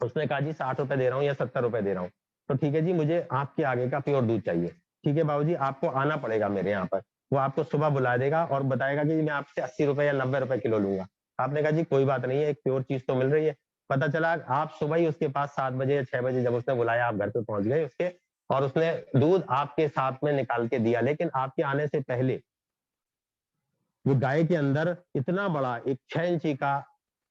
उसने कहा जी 60 रुपए दे रहा हूँ या 70 रुपए दे रहा हूँ। तो ठीक है जी, मुझे आपके आगे का प्योर दूध चाहिए। ठीक है बाबूजी, आपको आना पड़ेगा मेरे यहाँ पर। वो आपको सुबह बुला देगा और बताएगा कि मैं आपसे 80 रुपए या 90 रुपए किलो लूंगा। आपने कहा जी कोई बात नहीं है, एक प्योर चीज तो मिल रही है। पता चला आप सुबह ही उसके पास 7 बजे या 6 बजे जब उसने बुलाया, आप घर पे पहुंच गए उसके, और उसने दूध आपके साथ में निकाल के दिया। लेकिन आपके आने से पहले वो गाय के अंदर इतना बड़ा एक 6 इंची का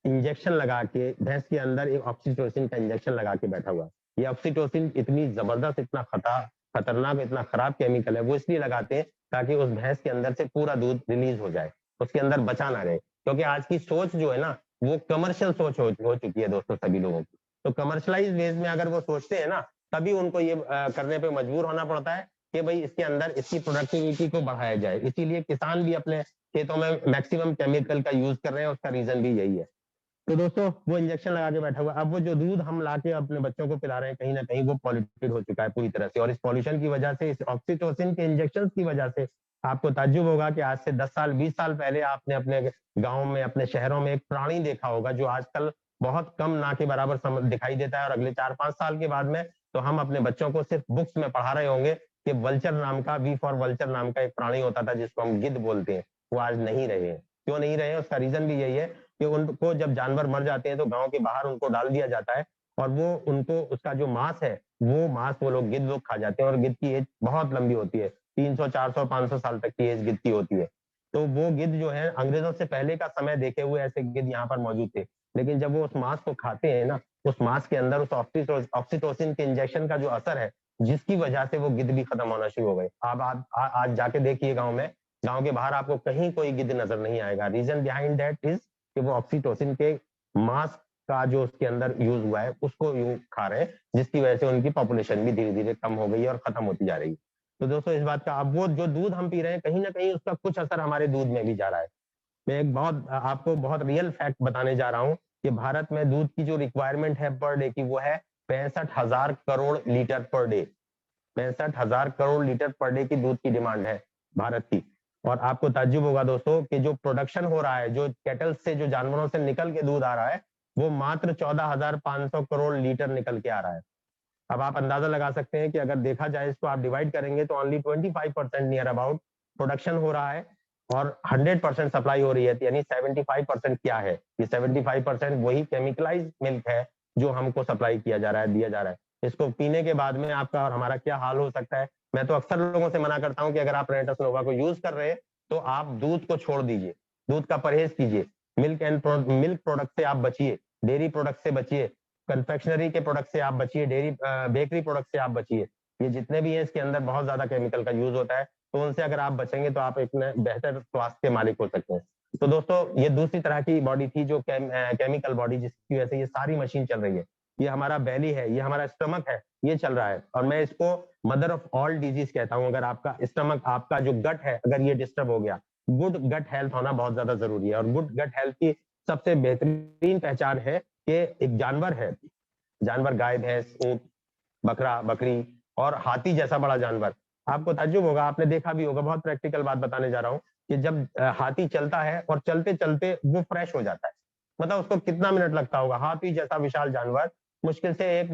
इंजेक्शन लगा के, भैंस के अंदर एक ऑक्सीटोसिन का इंजेक्शन लगा के बैठा हुआ। ये ऑक्सीटोसिन इतनी जबरदस्त, इतना खतरनाक, इतना खराब केमिकल है। वो इसलिए लगाते हैं ताकि उस भैंस के अंदर से पूरा दूध रिलीज हो जाए, उसके अंदर बचा ना रहे। क्योंकि आज की सोच जो है ना, वो कमर्शियल सोच हो चुकी है दोस्तों सभी लोगों की। तो कमर्शलाइज वेज में अगर वो सोचते हैं ना, तभी उनको ये करने पे मजबूर होना पड़ता है कि भाई इसके अंदर इसकी प्रोडक्टिविटी को बढ़ाया जाए। इसीलिए किसान भी अपने खेतों में मैक्सिमम केमिकल का यूज कर रहे हैं, उसका रीजन भी यही है। तो दोस्तों, वो इंजेक्शन लगा के बैठा हुआ। अब वो जो दूध हम लाके अपने बच्चों को पिला रहे हैं, कहीं ना कहीं वो पॉल्यूटेड हो चुका है पूरी तरह से। और इस पॉल्यूशन की वजह से, इस ऑक्सीटोसिन के इंजेक्शन की वजह से, आपको ताज्जुब होगा कि आज से 10 साल 20 साल पहले आपने अपने गाँव में, अपने शहरों में एक प्राणी देखा होगा जो आजकल बहुत कम ना के बराबर दिखाई देता है। और अगले 4-5 साल के बाद में तो हम अपने बच्चों को सिर्फ बुक्स में पढ़ा रहे होंगे कि वल्चर नाम का, वी फॉर वल्चर नाम का एक प्राणी होता था जिसको हम गिद्ध बोलते हैं। वो आज नहीं रहे हैं। क्यों नहीं रहे हैं? उसका रीजन भी यही है कि उनको जब जानवर मर जाते हैं तो गांव के बाहर उनको डाल दिया जाता है, और वो उनको उसका जो मांस है, वो मांस वो लोग गिद्ध लोग खा जाते हैं। और गिद्ध की एज बहुत लंबी होती है, 300, 400, 500 साल तक की एज गिद्ध की होती है। तो वो गिद्ध जो है, अंग्रेजों से पहले का समय देखे हुए ऐसे गिद्ध यहाँ पर मौजूद थे। लेकिन जब वो उस मांस को खाते हैं ना, उस मांस के अंदर उस ऑक्सीटोसिन के इंजेक्शन का जो असर है, जिसकी वजह से वो गिद्ध भी खत्म होना शुरू हो गए। अब आज जाके देखिए गाँव में, गांव के बाहर आपको कहीं कोई गिद्ध नजर नहीं आएगा। रीजन बिहाइंड दैट इज कि वो ऑक्सीटोसिन के मांस का जो उसके अंदर यूज हुआ है उसको खा रहे हैं, जिसकी वजह से उनकी पॉपुलेशन भी धीरे धीरे कम हो गई है और खत्म होती जा रही है। तो दोस्तों, इस बात का, अब वो जो दूध हम पी रहे हैं, कहीं ना कहीं उसका कुछ असर हमारे दूध में भी जा रहा है। मैं एक आपको बहुत रियल फैक्ट बताने जा रहा हूँ कि भारत में दूध की जो रिक्वायरमेंट है पर डे की, वो है 65,000 crore litre per day. 65,000 crore litre per day की दूध की डिमांड है भारत की। और आपको ताज्जुब होगा दोस्तों कि जो प्रोडक्शन हो रहा है, जो कैटल से, जो जानवरों से निकल के दूध आ रहा है, वो मात्र 14,500 करोड़ लीटर निकल के आ रहा है। अब आप अंदाजा लगा सकते हैं कि अगर देखा जाए, इसको आप डिवाइड करेंगे तो ओनली 25% नियर अबाउट प्रोडक्शन हो रहा है और 100% सप्लाई हो रही है। यानी 75% क्या है? ये 75% वही केमिकलाइज मिल्क है जो हमको सप्लाई किया जा रहा है, दिया जा रहा है। इसको पीने के बाद में आपका और हमारा क्या हाल हो सकता है? मैं तो अक्सर लोगों से मना करता हूं कि अगर आप रेनेटस नोवा को यूज कर रहे हैं तो आप दूध को छोड़ दीजिए, दूध का परहेज कीजिए, मिल्क प्रोडक्ट से आप बचिए, डेयरी प्रोडक्ट से बचिए, कन्फेक्शनरी के प्रोडक्ट से आप बचिए, डेयरी बेकरी प्रोडक्ट से आप बचिए। ये जितने भी हैं इसके अंदर बहुत ज्यादा केमिकल का यूज होता है, तो उनसे अगर आप बचेंगे तो आप एक बेहतर स्वास्थ्य के मालिक हो सकते हैं। तो दोस्तों, ये दूसरी तरह की बॉडी थी जो केमिकल बॉडी, जिसकी वजह से ये सारी मशीन चल रही है। ये हमारा बेली है, ये हमारा स्टमक है, ये चल रहा है। और मैं इसको मदर ऑफ ऑल डिजीज कहता हूं। अगर आपका स्टमक, आपका जो गट है, अगर ये डिस्टर्ब हो गया, गुड गट हेल्थ होना बहुत ज्यादा जरूरी है। और गुड गट हेल्थ की सबसे बेहतरीन पहचान है कि एक जानवर है, जानवर, गाय, भैंस, ऊंट, बकरा, बकरी और हाथी जैसा बड़ा जानवर, आपको ताज्जुब होगा, आपने देखा भी होगा, बहुत प्रैक्टिकल बात बताने जा रहा हूँ कि जब हाथी चलता है और चलते चलते वो फ्रेश हो जाता है, मतलब उसको कितना मिनट लगता होगा? हाथी जैसा विशाल जानवर मुश्किल से 1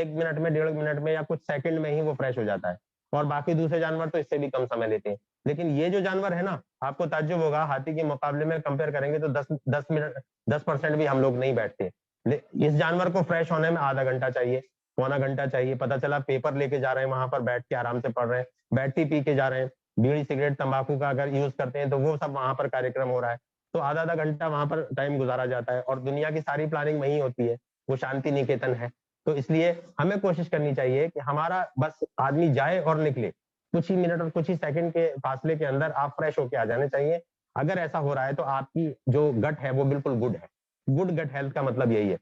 मिनट में, 1.5 मिनट में या कुछ सेकंड में ही वो फ्रेश हो जाता है। और बाकी दूसरे जानवर तो इससे भी कम समय लेते हैं। लेकिन ये जो जानवर है ना, आपको ताज्जुब होगा, हाथी के मुकाबले में कंपेयर करेंगे तो 10 मिनट, 10% भी हम लोग नहीं बैठते। इस जानवर को फ्रेश होने में आधा घंटा चाहिए। पौना घंटा चाहिए, पता चला पेपर लेके जा रहे हैं, वहां पर बैठ के आराम से पढ़ रहे हैं, बैठ पी के जा रहे हैं, बीड़ी सिगरेट तंबाकू का अगर यूज करते हैं तो वो सब वहां पर कार्यक्रम हो रहा है, तो आधा आधा घंटा वहां पर टाइम गुजारा जाता है, और दुनिया की सारी प्लानिंग वही होती है, वो शांति निकेतन है। तो इसलिए हमें कोशिश करनी चाहिए कि हमारा बस आदमी जाए और निकले, कुछ ही मिनट और कुछ ही सेकंड के फासले के अंदर आप फ्रेश होके आ जाने चाहिए। अगर ऐसा हो रहा है तो आपकी जो गट है वो बिल्कुल गुड है। गुड गट हेल्थ का मतलब यही है।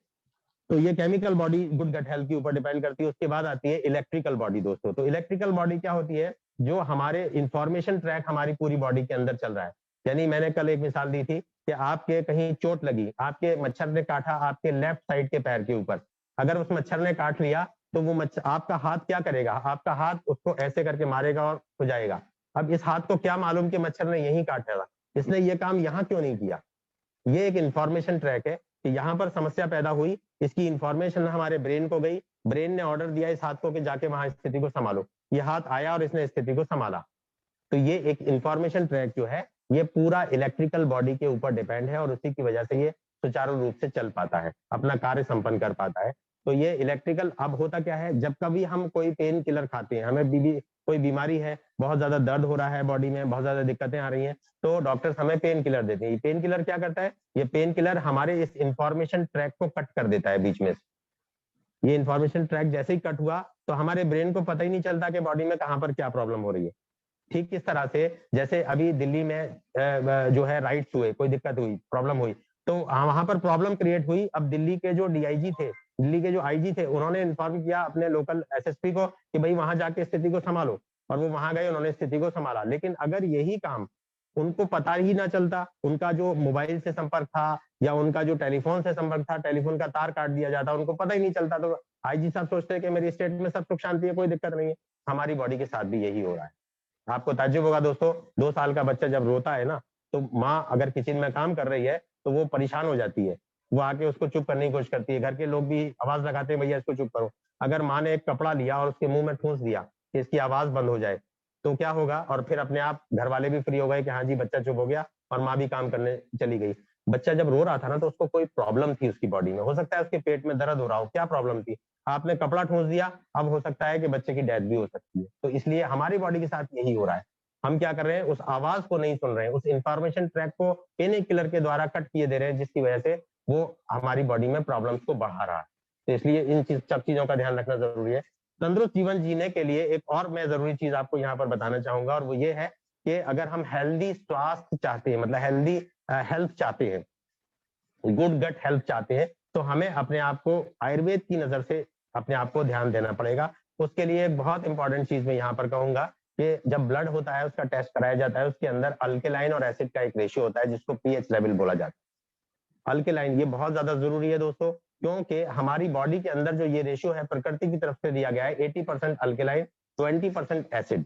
तो ये chemical body good gut health के ऊपर डिपेंड करती है। उसके बाद आती है इलेक्ट्रिकल बॉडी दोस्तों। तो इलेक्ट्रिकल बॉडी क्या होती है? जो हमारे इंफॉर्मेशन ट्रैक हमारी पूरी बॉडी के अंदर चल रहा है। यानी मैंने कल एक मिसाल दी थी कि आपके कहीं चोट लगी, आपके मच्छर ने काटा आपके लेफ्ट साइड के पैर के ऊपर, अगर उस मच्छर ने काट लिया तो वो मच्छर, आपका हाथ क्या करेगा? आपका हाथ उसको ऐसे करके मारेगा और हो जाएगा। अब इस हाथ को क्या मालूम कि मच्छर ने यही काटा था, इसने ये काम यहाँ क्यों नहीं किया? ये एक इंफॉर्मेशन ट्रैक है कि यहाँ पर समस्या पैदा हुई, इसकी इंफॉर्मेशन हमारे ब्रेन को गई, ब्रेन ने ऑर्डर दिया इस हाथ को कि जाके वहां स्थिति को संभालो, ये हाथ आया और इसने स्थिति को संभाला। तो ये एक इंफॉर्मेशन ट्रैक जो है ये पूरा इलेक्ट्रिकल बॉडी के ऊपर डिपेंड है, और उसी की वजह से ये सुचारू रूप से चल पाता है, अपना कार्य संपन्न कर पाता है। तो ये इलेक्ट्रिकल, अब होता क्या है, जब कभी हम कोई पेन किलर खाते हैं, हमें कोई बीमारी है, बहुत ज्यादा दर्द हो रहा है बॉडी में, बहुत ज्यादा दिक्कतें आ रही हैं, तो डॉक्टर्स हमें पेन किलर देते हैं। ये पेन किलर क्या करता है? ये पेन किलर हमारे इस इंफॉर्मेशन ट्रैक को कट कर देता है बीच में से। ये इंफॉर्मेशन ट्रैक जैसे ही कट हुआ तो हमारे ब्रेन को पता ही नहीं चलता कि बॉडी में कहां पर क्या प्रॉब्लम हो रही है। ठीक इस तरह से जैसे अभी दिल्ली में जो है राइट्स हुए, कोई दिक्कत हुई, प्रॉब्लम हुई, तो वहां पर प्रॉब्लम क्रिएट हुई। अब दिल्ली के जो डीआईजी थे, दिल्ली के जो आईजी थे, उन्होंने इन्फॉर्म किया अपने लोकल एसएसपी को कि भाई वहां जाके स्थिति को संभालो, और वो वहां गए, उन्होंने स्थिति को संभाला। लेकिन अगर यही काम उनको पता ही ना चलता, उनका जो मोबाइल से संपर्क था या उनका जो टेलीफोन से संपर्क था, टेलीफोन का तार काट दिया जाता, उनको पता ही नहीं चलता, तो आईजी साहब सोचते हैं कि मेरी स्टेट में सब सुख शांति है, कोई दिक्कत नहीं है। हमारी बॉडी के साथ भी यही हो रहा है। आपको ताज्जुब होगा दोस्तों, 2 साल का बच्चा जब रोता है ना, तो माँ अगर किचन में काम कर रही है तो वो परेशान हो जाती है, वो आके उसको चुप करने की कोशिश करती है, घर के लोग भी आवाज लगाते हैं भैया इसको चुप करो। अगर माँ ने एक कपड़ा लिया और उसके मुंह में ठूंस दिया कि इसकी आवाज बंद हो जाए, तो क्या होगा? और फिर अपने आप घर वाले भी फ्री हो गए कि हाँ जी बच्चा चुप हो गया, और माँ भी काम करने चली गई। बच्चा जब रो रहा था ना, तो उसको कोई प्रॉब्लम थी उसकी बॉडी में, हो सकता है उसके पेट में दर्द हो रहा हो, क्या प्रॉब्लम थी? आपने कपड़ा ठूंस दिया, अब हो सकता है कि बच्चे की डेथ भी हो सकती है। तो इसलिए हमारी बॉडी के साथ यही हो रहा है। हम क्या कर रहे हैं? उस आवाज को नहीं सुन रहे हैं, उस इंफॉर्मेशन ट्रैक को पेन किलर के द्वारा कट किए दे रहे हैं, जिसकी वजह से वो हमारी बॉडी में प्रॉब्लम्स को बढ़ा रहा है। तो इसलिए इन सब चीजों का ध्यान रखना जरूरी है। तंदुरुस्त जीवन जीने के लिए एक और मैं जरूरी चीज आपको यहाँ पर बताना चाहूंगा, और वो ये है कि अगर हम हेल्दी स्वास्थ्य चाहते हैं, मतलब हेल्दी हेल्थ चाहते हैं, गुड गट हेल्थ चाहते हैं, तो हमें अपने आप को आयुर्वेद की नजर से अपने आप को ध्यान देना पड़ेगा। उसके लिए एक बहुत इंपॉर्टेंट चीज मैं यहाँ पर कहूंगा कि जब ब्लड होता है, उसका टेस्ट कराया जाता है, उसके अंदर अल्केलाइन और एसिड का एक रेशियो होता है जिसको पीएच लेवल बोला जाता है। अल्केलाइन ये बहुत ज्यादा जरूरी है दोस्तों, क्योंकि हमारी बॉडी के अंदर जो ये रेशियो है प्रकृति की तरफ से दिया गया है, 80% अल्केलाइन 20% एसिड।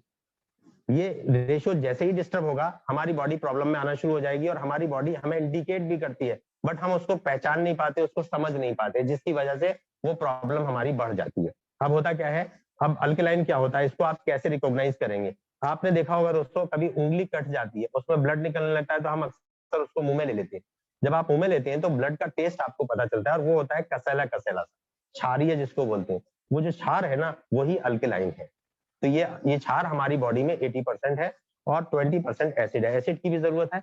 ये रेशियो जैसे ही डिस्टर्ब होगा हमारी बॉडी प्रॉब्लम में आना शुरू हो जाएगी, और हमारी बॉडी हमें इंडिकेट भी करती है, बट हम उसको पहचान नहीं पाते, उसको समझ नहीं पाते, जिसकी वजह से वो प्रॉब्लम हमारी बढ़ जाती है। अब होता क्या है, अब अल्कलाइन क्या होता है, इसको आप कैसे रिकॉग्नाइज करेंगे? आपने देखा होगा दोस्तों, कभी उंगली कट जाती है, उसमें ब्लड निकलने लगता है, तो हम अक्सर उसको मुंह में ले लेते हैं। जब आप मुंह में लेते हैं तो ब्लड का टेस्ट आपको पता चलता है, और वो होता है कसेला कसेला, क्षारीय जिसको बोलते हैं। वो जो क्षार है ना, वही अल्कलाइन है। तो ये क्षार हमारी बॉडी में 80% है, और 20% एसिड है। एसिड की भी जरूरत है।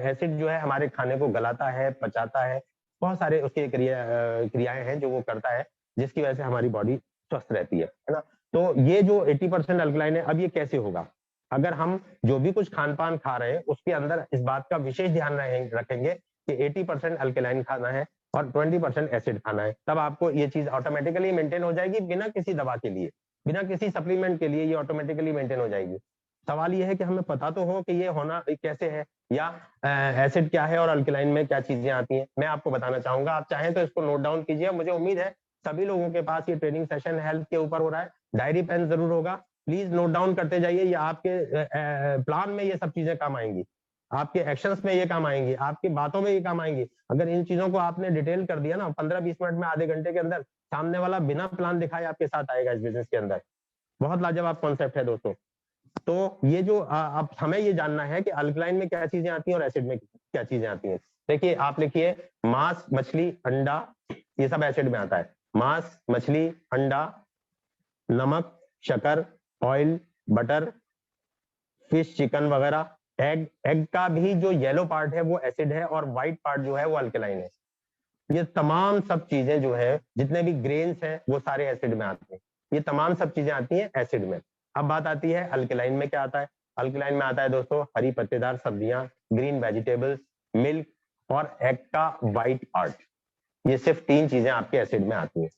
एसिड जो है हमारे खाने को गलाता है, पचाता है, बहुत सारे उसके क्रियाएं हैं जो वो करता है, जिसकी वजह से हमारी बॉडी स्वस्थ रहती है ना। तो ये जो 80% अल्कलाइन है, अब ये कैसे होगा? अगर हम जो भी कुछ खान पान खा रहे हैं उसके अंदर इस बात का विशेष ध्यान रखेंगे कि 80% अल्कलाइन खाना है और 20% एसिड खाना है, तब आपको ये चीज ऑटोमेटिकली मेंटेन हो जाएगी, बिना किसी दवा के लिए, बिना किसी सप्लीमेंट के लिए ये ऑटोमेटिकली मेंटेन हो जाएगी। सवाल ये है कि हमें पता तो हो कि ये होना कैसे है, या एसिड क्या है और अल्कलाइन में क्या चीजें आती हैं। मैं आपको बताना चाहूंगा, आप चाहें तो इसको नोट डाउन कीजिए। मुझे उम्मीद है सभी लोगों के पास ये ट्रेनिंग सेशन हेल्थ के ऊपर हो रहा है, डायरी पेन जरूर होगा, प्लीज नोट डाउन करते जाइए। ये आपके प्लान में ये सब चीजें काम आएंगी, आपके एक्शंस में ये काम आएंगी, आपकी बातों में ये काम आएंगी। अगर इन चीजों को आपने डिटेल कर दिया ना, 15-20 मिनट में, आधे घंटे के अंदर सामने वाला बिना प्लान दिखाए आपके साथ आएगा इस बिजनेस के अंदर। बहुत लाजवाब कॉन्सेप्ट है दोस्तों। तो ये जो अब हमें ये जानना है कि अल्कलाइन में क्या चीजें आती हैं और एसिड में क्या चीजें आती हैं। देखिए आप लिखिए, मांस, मछली, अंडा, ये सब एसिड में आता है। मांस, मछली, अंडा, नमक, शक्कर, ऑयल, बटर, फिश, चिकन वगैरह, एग का भी जो येलो पार्ट है वो एसिड है और व्हाइट पार्ट जो है वो अल्कलाइन है। ये तमाम सब चीजें जो है, जितने भी ग्रेन्स हैं वो सारे एसिड में आते हैं। ये तमाम सब चीजें आती हैं एसिड में। अब बात आती है अल्कलाइन में क्या आता है। अल्कलाइन में आता है दोस्तों हरी पत्तेदार सब्जियां, ग्रीन वेजिटेबल्स, मिल्क और एग का व्हाइट पार्ट। ये सिर्फ 3 चीजें आपके एसिड में आती हैं।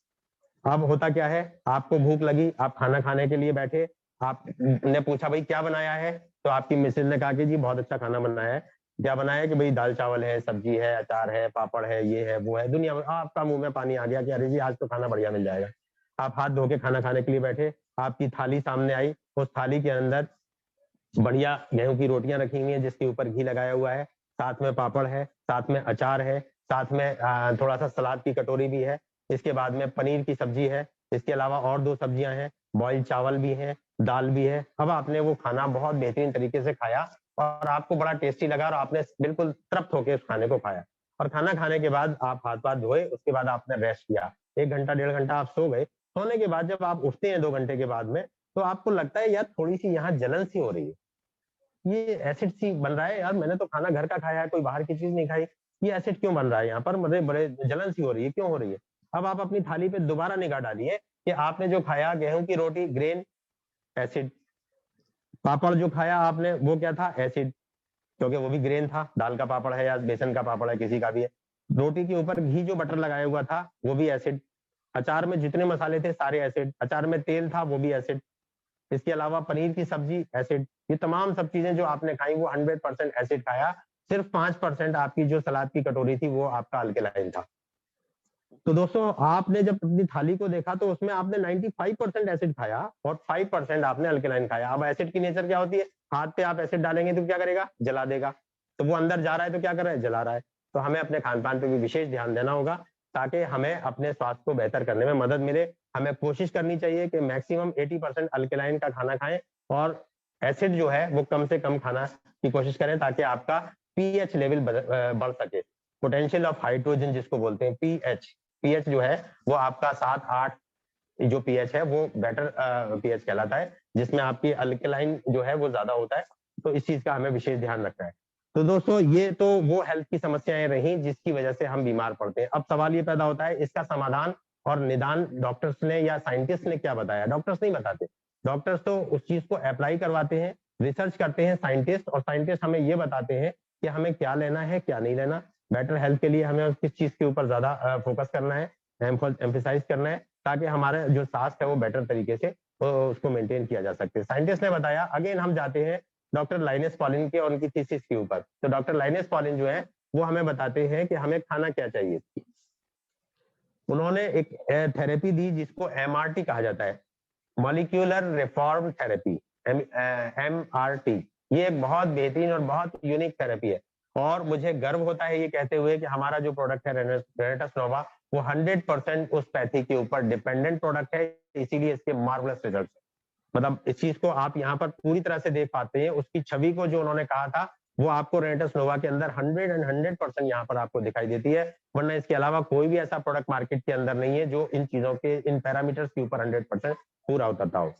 अब होता क्या है, आपको भूख लगी, आप खाना खाने के लिए बैठे, आपने पूछा भाई क्या बनाया है, तो आपकी मिसेज ने कहा कि जी बहुत अच्छा खाना बनाया है। क्या बनाया है कि भाई दाल चावल है, सब्जी है, अचार है, पापड़ है, ये है वो है, दुनिया में आपका मुंह में पानी आ गया कि अरे जी आज तो खाना बढ़िया मिल जाएगा। आप हाथ धो के खाना खाने के लिए बैठे, आपकी थाली सामने आई, उस थाली के अंदर बढ़िया गेहूं की रोटियां रखी हुई हैं जिसके ऊपर घी लगाया हुआ है, साथ में पापड़ है, साथ में अचार है, साथ में थोड़ा सा सलाद की कटोरी भी है, इसके बाद में पनीर की सब्जी है, इसके अलावा और 2 सब्जियां हैं, बॉइल्ड चावल भी है, दाल भी है। अब आपने वो खाना बहुत बेहतरीन तरीके से खाया और आपको बड़ा टेस्टी लगा और आपने बिल्कुल तृप्त होकर उस खाने को खाया। और खाना खाने के बाद आप हाथ पाथ धोए, उसके बाद आपने रेस्ट किया, 1 घंटा 1.5 घंटा आप सो गए। सोने के बाद जब आप उठते हैं 2 घंटे के बाद में, तो आपको लगता है यार थोड़ी सी यहाँ जलन सी हो रही है, ये एसिड सी बन रहा है यार, मैंने तो खाना घर का खाया है, कोई बाहर की चीज नहीं खाई, ये एसिड क्यों बन रहा है यहाँ पर, मुझे बड़े जलन सी हो रही है, क्यों हो रही है। अब आप अपनी थाली पे दोबारा निगाह डालिए कि आपने जो खाया गेहूं की रोटी, ग्रेन, एसिड, पापड़ जो खाया आपने वो क्या था, एसिड, क्योंकि वो भी ग्रेन था, दाल का पापड़ है या बेसन का पापड़ है, किसी का भी है। रोटी के ऊपर घी जो बटर लगाया हुआ था वो भी एसिड, अचार में जितने मसाले थे सारे एसिड, अचार में तेल था वो भी एसिड, इसके अलावा पनीर की सब्जी एसिड। ये तमाम सब चीजें जो आपने खाई वो 100% एसिड खाया, सिर्फ 5% आपकी जो सलाद की कटोरी थी वो आपका अल्कलाइन था। तो दोस्तों आपने जब अपनी थाली को देखा तो उसमें आपने 95% एसिड खाया और 5% आपने अल्कलाइन खाया। अब एसिड की नेचर क्या होती है, हाथ पे आप एसिड डालेंगे तो क्या करेगा, जला देगा। तो वो अंदर जा रहा है तो क्या कर रहा है, जला रहा है। तो हमें अपने खान पान पे भी विशेष ध्यान देना होगा ताकि हमें अपने स्वास्थ्य को बेहतर करने में मदद मिले। हमें कोशिश करनी चाहिए कि मैक्सिमम 80% अल्कलाइन का खाना खाएं और एसिड जो है वो कम से कम खाना की कोशिश करें ताकि आपका पीएच लेवल बढ़ सके। पोटेंशियल ऑफ हाइड्रोजन जिसको बोलते हैं पीएच जो है वो आपका 7-8 जो पीएच है वो बेटर पीएच कहलाता है, जिसमें आपकी अल्कलाइन जो है वो ज्यादा होता है। तो इस चीज का हमें विशेष ध्यान रखना है। तो दोस्तों ये तो वो हेल्थ की समस्याएं रही जिसकी वजह से हम बीमार पड़ते हैं। अब सवाल ये पैदा होता है इसका समाधान और निदान डॉक्टर्स ने या साइंटिस्ट ने क्या बताया। डॉक्टर्स नहीं बताते, डॉक्टर्स तो उस चीज को अप्लाई करवाते हैं, रिसर्च करते हैं साइंटिस्ट, और साइंटिस्ट हमें ये बताते हैं कि हमें क्या लेना है क्या नहीं लेना। बेटर हेल्थ के लिए हमें किस चीज के ऊपर ज्यादा फोकस करना है, एम्फेसाइज करना है, ताकि हमारे जो स्वास्थ्य है वो बेटर तरीके से उसको मेंटेन किया जा सके। साइंटिस्ट ने बताया, अगेन हम जाते हैं डॉक्टर लाइनेस पॉलिन के और उनकी थीसिस के ऊपर। तो डॉक्टर लाइनेस पॉलिन जो है वो हमें बताते हैं कि हमें खाना क्या चाहिए। उन्होंने एक थेरेपी दी जिसको एमआरटी कहा जाता है, मॉलिक्यूलर रिफॉर्म थेरेपी, एमआरटी। ये एक बहुत बेहतरीन और बहुत यूनिक थेरेपी है और मुझे गर्व होता है ये कहते हुए कि हमारा जो प्रोडक्ट है रेनेटस नोवा वो 100% उस पैथी के ऊपर डिपेंडेंट प्रोडक्ट है, इसीलिए इसके मार्वलस रिजल्ट है। मतलब इस चीज को आप यहाँ पर पूरी तरह से देख पाते हैं, उसकी छवि को जो उन्होंने कहा था वो आपको रेनेटस नोवा के अंदर 100% यहाँ पर आपको दिखाई देती है। वरना इसके अलावा कोई भी ऐसा प्रोडक्ट मार्केट के अंदर नहीं है जो इन चीजों के, इन पैरामीटर्स के ऊपर 100% पूरा उतरता हो।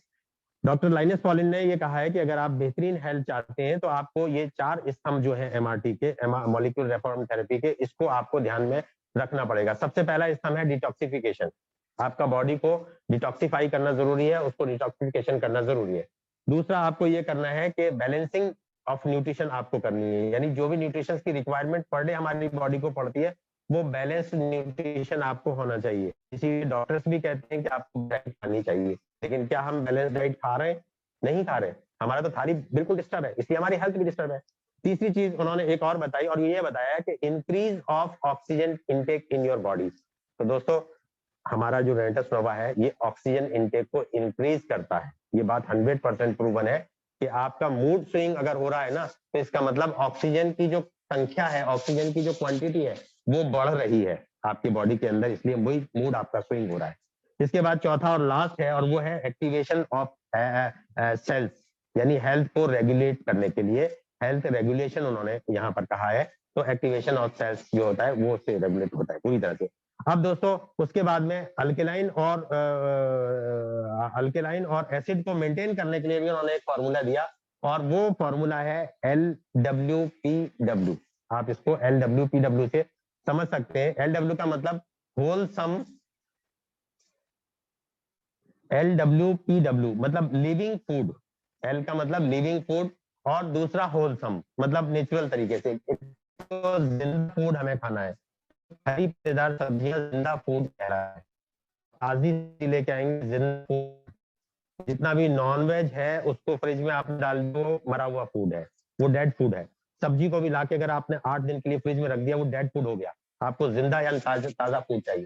डॉक्टर लाइनेस पॉलिन ने ये कहा है कि अगर आप बेहतरीन हेल्थ चाहते हैं तो आपको ये 4 स्तंभ जो है एमआरटी के, मॉलिक्यूलर रिफॉर्म थेरेपी के, इसको आपको ध्यान में रखना पड़ेगा। सबसे पहला स्तंभ है डिटॉक्सिफिकेशन। आपका बॉडी को डिटॉक्सिफाई करना जरूरी है, उसको डिटॉक्सिफिकेशन करना जरूरी है। दूसरा आपको ये करना है कि बैलेंसिंग ऑफ न्यूट्रिशन आपको करनी है, यानी जो भी न्यूट्रिशन की रिक्वायरमेंट पर डे हमारी बॉडी को पड़ती है वो बैलेंस्ड न्यूट्रिशन आपको होना चाहिए। इसीलिए डॉक्टर्स भी कहते हैं कि आपको डाइट खानी चाहिए, लेकिन क्या हम बैलेंस डाइट खा रहे हैं, नहीं खा रहे। हमारा तो थाली बिल्कुल डिस्टर्ब है, इसलिए हमारी हेल्थ भी डिस्टर्ब है। तीसरी चीज उन्होंने एक और बताई और ये बताया कि increase of oxygen intake in your body. तो दोस्तों हमारा जो रेनेटस नोवा है ये ऑक्सीजन इनटेक को इंक्रीज करता है। ये बात 100% प्रूवन है कि आपका मूड स्विंग अगर हो रहा है ना तो इसका मतलब ऑक्सीजन की जो संख्या है, ऑक्सीजन की जो क्वांटिटी है वो बढ़ रही है आपकी बॉडी के अंदर, इसलिए वही मूड आपका स्विंग हो रहा है। इसके बाद चौथा और लास्ट है और वो है एक्टिवेशन ऑफ सेल्स, यानी हेल्थ को रेगुलेट करने के लिए हेल्थ रेगुलेशन उन्होंने यहाँ पर कहा है। तो एक्टिवेशन ऑफ सेल्स जो होता है वो उससे रेगुलेट होता है पूरी तरह से। अब दोस्तों उसके बाद में अल्केलाइन और एसिड को मेंटेन करने के लिए भी उन्होंने एक फॉर्मूला दिया, और वो फॉर्मूला है LWPW। आप इसको LWPW से समझ सकते हैं। LW का मतलब होलसम, LWPW मतलब लिविंग फूड, L का मतलब लिविंग फूड, और दूसरा होलसम मतलब नेचुरल तरीके से, तो जिंदा फूड हमें खाना है, हरी पत्तेदार सब्जियां जिंदा फूड कह रहा है। आज ही लेके आएंगे जिंदा फूड, जितना भी नॉन वेज है उसको फ्रिज में आप डाल दो, मरा हुआ फूड है, वो डेड फूड है। सब्जी को भी लाके अगर आपने 8 दिन के लिए फ्रिज में रख दिया, वो डेड फूड हो गया। आपको जिंदा या ताजा फूड चाहिए।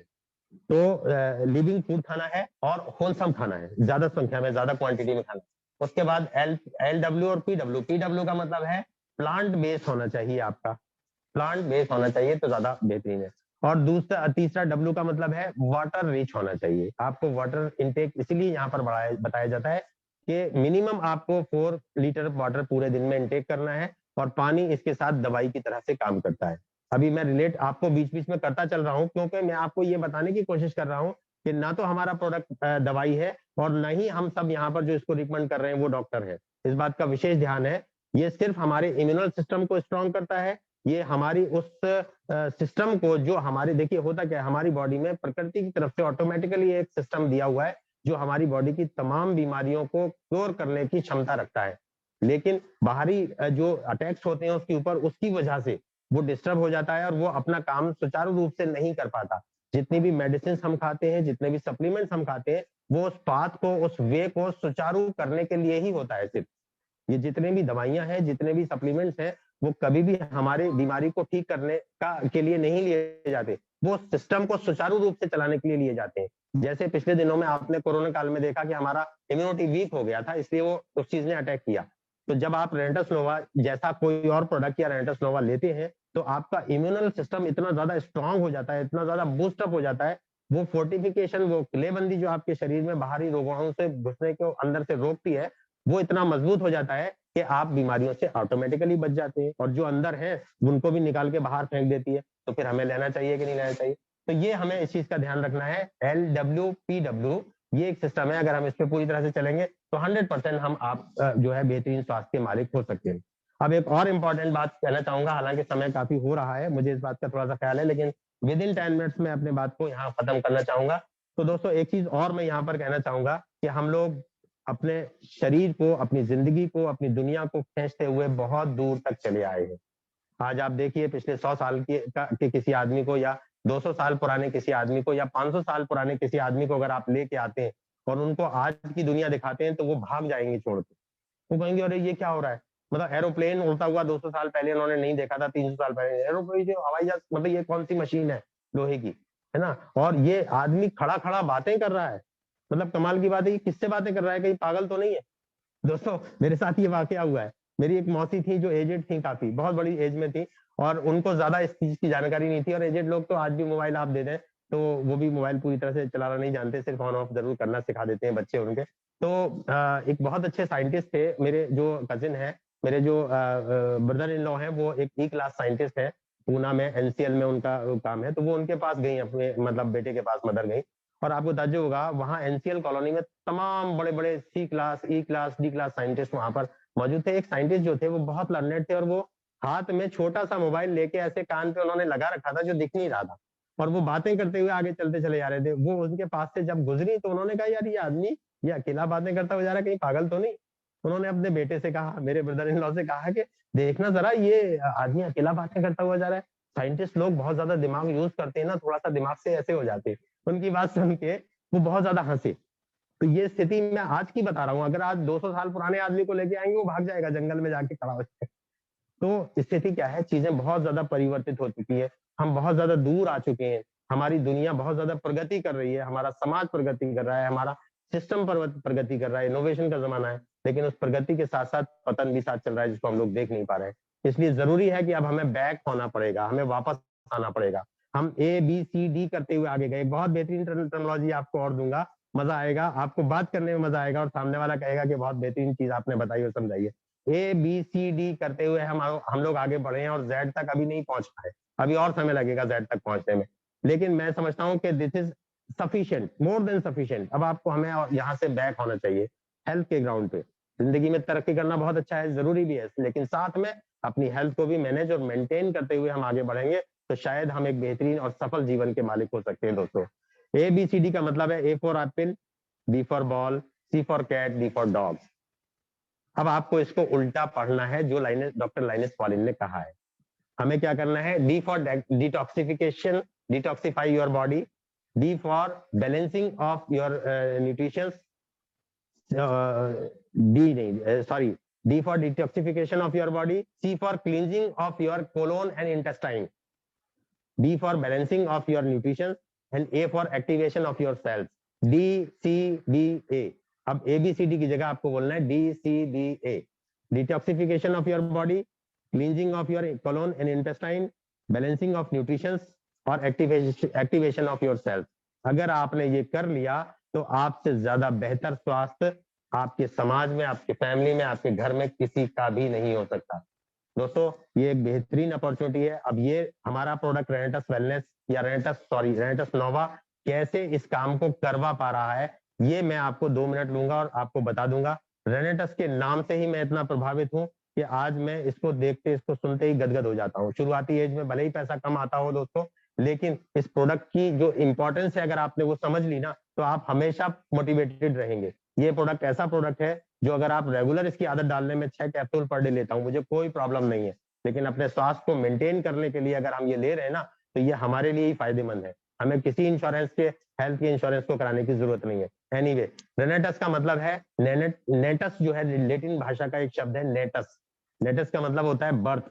तो लिविंग फूड खाना है और होलसम खाना है, ज्यादा संख्या में, ज्यादा क्वांटिटी में खाना है। उसके बाद LW और PW का मतलब है प्लांट बेस्ड होना चाहिए, आपका प्लांट बेस्ड होना चाहिए तो ज्यादा बेहतरीन है। और दूसरा तीसरा W का मतलब है वाटर रिच होना चाहिए। आपको वाटर इनटेक इसलिए यहाँ पर बताया जाता है कि मिनिमम आपको 4 लीटर वाटर पूरे दिन में इनटेक करना है, और पानी इसके साथ दवाई की तरह से काम करता है। अभी मैं रिलेट आपको बीच बीच में करता चल रहा हूँ, क्योंकि मैं आपको ये बताने की कोशिश कर रहा हूँ कि ना तो हमारा प्रोडक्ट दवाई है, और ना ही हम सब यहाँ पर जो इसको रिकमेंड कर रहे हैं वो डॉक्टर है। इस बात का विशेष ध्यान है। ये सिर्फ हमारे इम्यूनल सिस्टम को स्ट्रॉन्ग करता है। ये हमारी उस सिस्टम को, जो हमारी, देखिए होता क्या है, हमारी बॉडी में प्रकृति की तरफ से ऑटोमेटिकली एक सिस्टम दिया हुआ है जो हमारी बॉडी की तमाम बीमारियों को क्योर करने की क्षमता रखता है। लेकिन बाहरी जो अटैक्स होते हैं उसके ऊपर, उसकी वजह से वो डिस्टर्ब हो जाता है और वो अपना काम सुचारू रूप से नहीं कर पाता। जितनी भी मेडिसिन हम खाते हैं, जितने भी सप्लीमेंट्स हम खाते हैं, वो उस पाथ को, उस वे को सुचारू करने के लिए ही होता है सिर्फ। ये जितने भी दवाइयां हैं, जितने भी सप्लीमेंट्स हैं, वो कभी भी हमारे बीमारी को ठीक करने के लिए नहीं लिए जाते, वो सिस्टम को सुचारू रूप से चलाने के लिए लिए जाते हैं। जैसे पिछले दिनों में आपने कोरोना काल में देखा कि हमारा इम्यूनिटी वीक हो गया था, इसलिए वो उस चीज ने अटैक किया। तो जब आप रेंटस नोवा जैसा कोई और प्रोडक्ट या रेंटस नोवा लेते हैं, तो आपका इम्यूनल सिस्टम इतना ज्यादा स्ट्रांग हो जाता है, इतना ज्यादा बूस्टअप हो जाता है, वो फोर्टिफिकेशन, वो किलेबंदी जो आपके शरीर में बाहरी रोगाणु से घुसने को अंदर से रोकती है, वो इतना मजबूत हो जाता है कि आप बीमारियों से ऑटोमेटिकली बच जाते हैं, और जो अंदर है उनको भी निकाल के बाहर फेंक देती है। तो फिर हमें लेना चाहिए कि नहीं लेना चाहिए? तो ये हमें इस चीज का ध्यान रखना है। LWPW ये एक सिस्टम है, अगर हम इस पे पूरी तरह से चलेंगे तो 100% हम आप जो है बेहतरीन स्वास्थ्य के मालिक हो सकते हैं। अब एक और इम्पॉर्टेंट बात कहना चाहूंगा, हालांकि समय काफी हो रहा है, मुझे इस बात का थोड़ा सा ख्याल है, लेकिन विद इन 10 मिनट्स में अपने बात को यहाँ खत्म करना चाहूंगा। तो दोस्तों एक चीज और मैं यहाँ पर कहना चाहूंगा कि हम लोग अपने शरीर को, अपनी जिंदगी को, अपनी दुनिया को खींचते हुए बहुत दूर तक चले आए हैं। आज आप देखिए पिछले 100 साल के किसी आदमी को, या 200 साल पुराने किसी आदमी को, या 500 साल पुराने किसी आदमी को अगर आप लेके आते हैं और उनको आज की दुनिया दिखाते हैं, तो वो भाग जाएंगे छोड़ के। वो कहेंगे अरे ये क्या हो रहा है, मतलब एरोप्लेन उड़ता हुआ 200 साल पहले उन्होंने नहीं देखा था, 300 साल पहले एरोप्लेन, जो हवाई जहाज, मतलब ये कौन सी मशीन है लोहे की, है ना? और ये आदमी खड़ा खड़ा बातें कर रहा है, मतलब कमाल की बात है, ये किससे बातें कर रहा है, कहीं पागल तो नहीं है? दोस्तों मेरे साथ ये वाकया हुआ है। मेरी एक मौसी थी जो एजेड थी, काफी बहुत बड़ी एज में थी, और उनको ज्यादा इस चीज की जानकारी नहीं थी। और एजेड लोग तो आज भी मोबाइल आप दे दें तो वो भी मोबाइल पूरी तरह से चलाना नहीं जानते, सिर्फ ऑन ऑफ जरूर करना सिखा देते हैं बच्चे उनके। तो एक बहुत अच्छे साइंटिस्ट थे मेरे जो कजिन है, मेरे जो ब्रदर इन लॉ है, वो एक E क्लास साइंटिस्ट है, पूना में NCL में उनका काम है। तो वो उनके पास गई, अपने मतलब बेटे के पास मदर गई, और आपको ताज्जुब होगा वहाँ NCL कॉलोनी में तमाम बड़े बड़े C class, E class, D class scientist वहां पर मौजूद थे। एक साइंटिस्ट जो थे वो बहुत लर्नेड थे, और वो हाथ में छोटा सा मोबाइल लेके ऐसे कान पे उन्होंने लगा रखा था जो दिख नहीं रहा था, और वो बातें करते हुए आगे चलते चले जा रहे थे। वो उनके पास से जब गुजरी तो उन्होंने कहा यार ये आदमी ये अकेला बातें करता हुआ जा रहा है, कहीं पागल तो नहीं? उन्होंने अपने बेटे से कहा, मेरे ब्रदर इन लॉ से कहा कि देखना जरा ये आदमी अकेला बातें करता हुआ जा रहा है। साइंटिस्ट लोग बहुत ज्यादा दिमाग यूज करते हैं ना, थोड़ा सा दिमाग से ऐसे हो जाते हैं। उनकी बात सुन के वो बहुत ज्यादा हंसे। तो ये स्थिति मैं आज की बता रहा हूँ, अगर आज 200 साल पुराने आदमी को लेके आएंगे वो भाग जाएगा, जंगल में जाके खड़ा हो जाएगा। तो स्थिति क्या है, चीजें बहुत ज्यादा परिवर्तित हो चुकी है, हम बहुत ज्यादा दूर आ चुके हैं, हमारी दुनिया बहुत ज्यादा प्रगति कर रही है, हमारा समाज प्रगति कर रहा है, हमारा सिस्टम प्रगति कर रहा है, इनोवेशन का जमाना है, लेकिन उस प्रगति के साथ साथ पतन भी साथ चल रहा है, जिसको हम लोग देख नहीं पा रहे हैं। इसलिए जरूरी है कि अब हमें बैक होना पड़ेगा, हमें वापस आना पड़ेगा। हम ABCD करते हुए आगे गए। बहुत बेहतरीन टर्मिनोलॉजी आपको और दूंगा, मजा आएगा, आपको बात करने में मजा आएगा, और सामने वाला कहेगा कि बहुत बेहतरीन चीज आपने बताई और समझाई है। ABCD करते हुए हम लोग आगे बढ़े हैं, और Z तक अभी नहीं पहुंच पाए, अभी और समय लगेगा Z तक पहुंचने में। लेकिन मैं समझता हूं कि this is sufficient, more than sufficient. अब आपको हमें यहाँ से बैक होना चाहिए हेल्थ के ग्राउंड पे। जिंदगी में तरक्की करना बहुत अच्छा है, जरूरी भी है, लेकिन साथ में अपनी हेल्थ को भी मैनेज और मेंटेन करते हुए हम आगे बढ़ेंगे तो शायद हम एक बेहतरीन और सफल जीवन के मालिक हो सकते हैं दोस्तों। ABCD का मतलब है A for apple, B for ball, C for cat, D for dog. अब आपको इसको उल्टा पढ़ना है जो डॉक्टर लाइनेस पॉलिन ने कहा है। हमें क्या करना है? D for detoxification, detoxify your body. D for balancing of your nutrition, D नहीं, sorry, D for detoxification of your body, C for cleansing of your colon and intestine, B for balancing of your nutrition, and A for activation of your cells. D, C, B, A. अब ABCD की जगह आपको बोलना है D, C, B, A. Detoxification of your body, cleansing of your colon and intestine, balancing of nutrition और activation of your cells. अगर आपने ये कर लिया तो आपसे ज्यादा बेहतर स्वास्थ्य आपके समाज में, आपके फैमिली में, आपके घर में किसी का भी नहीं हो सकता। दोस्तों ये एक बेहतरीन अपॉर्चुनिटी है। अब ये हमारा प्रोडक्ट रेनेटस वेलनेस या रेनेटस नोवा कैसे इस काम को करवा पा रहा है, ये मैं आपको 2 मिनट लूंगा और आपको बता दूंगा। रेनेटस के नाम से ही मैं इतना प्रभावित हूँ कि आज मैं इसको देखते, इसको सुनते ही गदगद हो जाता हूँ। शुरुआती एज में भले ही पैसा कम आता हो दोस्तों, लेकिन इस प्रोडक्ट की जो इंपॉर्टेंस है अगर आपने वो समझ ली ना तो आप हमेशा मोटिवेटेड रहेंगे। ये प्रोडक्ट ऐसा प्रोडक्ट है जो अगर आप रेगुलर इसकी आदत डालने में 6 कैप्सूल पर डे लेता हूँ, मुझे कोई प्रॉब्लम नहीं है, लेकिन अपने स्वास्थ्य को मेंटेन करने के लिए अगर हम ये ले रहे हैं ना तो ये हमारे लिए ही फायदेमंद है। हमें किसी इंश्योरेंस के, हेल्थ के इंश्योरेंस को कराने की जरूरत नहीं है। एनीवे, रेनेटस का मतलब है नेटस जो है लेटिन भाषा का एक शब्द है नेटस। नेटस का मतलब होता है बर्थ,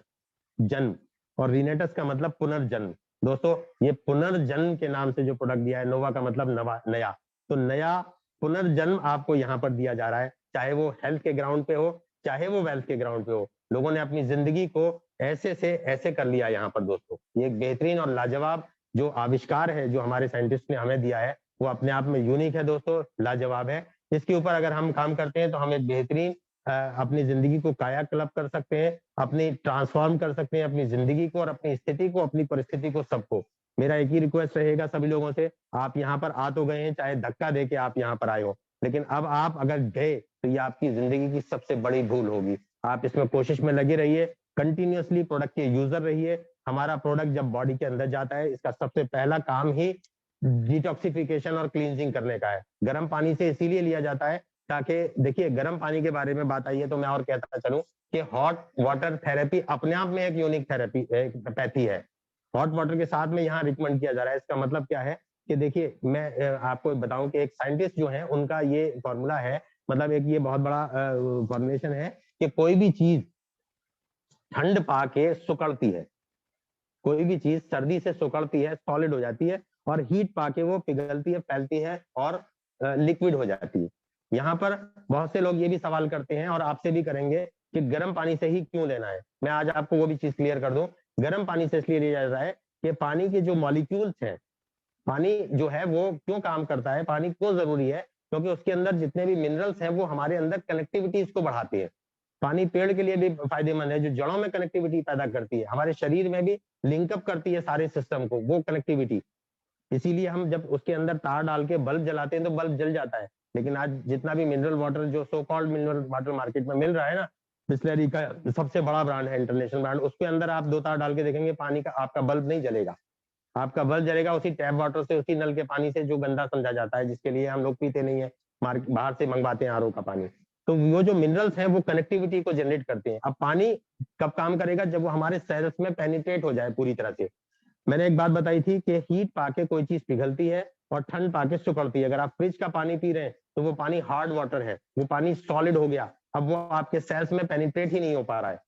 जन्म, और रीनेटस का मतलब पुनर्जन्म। दोस्तों ये पुनर्जन्म के नाम से जो प्रोडक्ट दिया है, नोवा का मतलब नया, तो नया पुनर्जन्म आपको यहाँ पर दिया जा रहा है, चाहे वो हेल्थ के ग्राउंड पे हो, चाहे वो वेल्थ के ग्राउंड पे हो। लोगों ने अपनी जिंदगी को ऐसे से ऐसे कर लिया यहाँ पर दोस्तों। ये एक बेहतरीन और लाजवाब जो आविष्कार है जो हमारे साइंटिस्ट ने हमें दिया है वो अपने आप में यूनिक है दोस्तों, लाजवाब है। इसके ऊपर अगर हम काम करते हैं तो हम एक बेहतरीन अपनी जिंदगी को कायाकल्प कर सकते हैं, अपनी ट्रांसफॉर्म कर सकते हैं अपनी जिंदगी को और अपनी स्थिति को, अपनी परिस्थिति को, सबको। मेरा एक ही रिक्वेस्ट रहेगा सभी लोगों से, आप यहाँ पर आ तो गए हैं, चाहे धक्का देके आप यहाँ पर आए हो, लेकिन अब आप अगर गए तो ये आपकी जिंदगी की सबसे बड़ी भूल होगी। आप इसमें कोशिश में लगे रहिए, कंटिन्यूअसली प्रोडक्ट के यूजर रहिए। हमारा प्रोडक्ट जब बॉडी के अंदर जाता है इसका सबसे पहला काम ही डिटॉक्सिफिकेशन और क्लींजिंग करने का है। गर्म पानी से इसीलिए लिया जाता है ताकि, देखिए गर्म पानी के बारे में बात आई है तो मैं और कहता चलूं कि हॉट वाटर थेरेपी अपने आप में एक यूनिक थेरेपी पैथी है। हॉट वाटर के साथ में यहाँ रिकमेंड किया जा रहा है। इसका मतलब क्या है कि देखिए मैं आपको बताऊं कि एक साइंटिस्ट जो है उनका ये फॉर्मूला है, मतलब एक ये बहुत बड़ा फॉर्मुलेशन है कि कोई भी चीज ठंड पाके सुकड़ती है, कोई भी चीज सर्दी से सुकड़ती है, सॉलिड हो जाती है, और हीट पाके वो पिघलती है, फैलती है और लिक्विड हो जाती है। यहाँ पर बहुत से लोग ये भी सवाल करते हैं और आपसे भी करेंगे कि गर्म पानी से ही क्यों लेना है। मैं आज आपको वो भी चीज क्लियर कर दूं। गर्म पानी से इसलिए लिया जाता है कि पानी के जो मॉलिक्यूल्स हैं, पानी जो है वो क्यों काम करता है, पानी क्यों जरूरी है, क्योंकि उसके अंदर जितने भी मिनरल्स हैं वो हमारे अंदर कनेक्टिविटीज को बढ़ाते हैं। पानी पेड़ के लिए भी फायदेमंद है, जो जड़ों में कनेक्टिविटी पैदा करती है, हमारे शरीर में भी लिंकअप करती है सारे सिस्टम को वो कनेक्टिविटी। इसीलिए हम जब उसके अंदर तार डाल के बल्ब जलाते हैं तो बल्ब जल जाता है। लेकिन आज जितना भी मिनरल वाटर, जो so called mineral water market में मिल रहा है ना, बिस्लरी का सबसे बड़ा ब्रांड है, इंटरनेशनल ब्रांड, उसके अंदर आप 2 तार डाल के देखेंगे पानी का, आपका बल्ब नहीं जलेगा। आपका बल्ब जलेगा उसी टैप वाटर से, उसी नल के पानी से जो गंदा समझा जाता है, जिसके लिए हम लोग पीते नहीं है, बाहर से मंगवाते हैं आरओ का पानी। तो वो जो मिनरल्स हैं वो कनेक्टिविटी को जनरेट करते हैं। अब पानी कब काम करेगा? जब वो हमारे सेल्स में पेनिट्रेट हो जाए पूरी तरह से। मैंने एक बात बताई थी कि हीट पाके कोई चीज पिघलती है और ठंड पाके सुकड़ती है। अगर आप फ्रिज का पानी पी रहे हैं तो वो पानी हार्ड वाटर है, वो पानी सॉलिड हो गया, अब वो आपके सेल्स में पेनिट्रेट ही नहीं हो पा रहा है।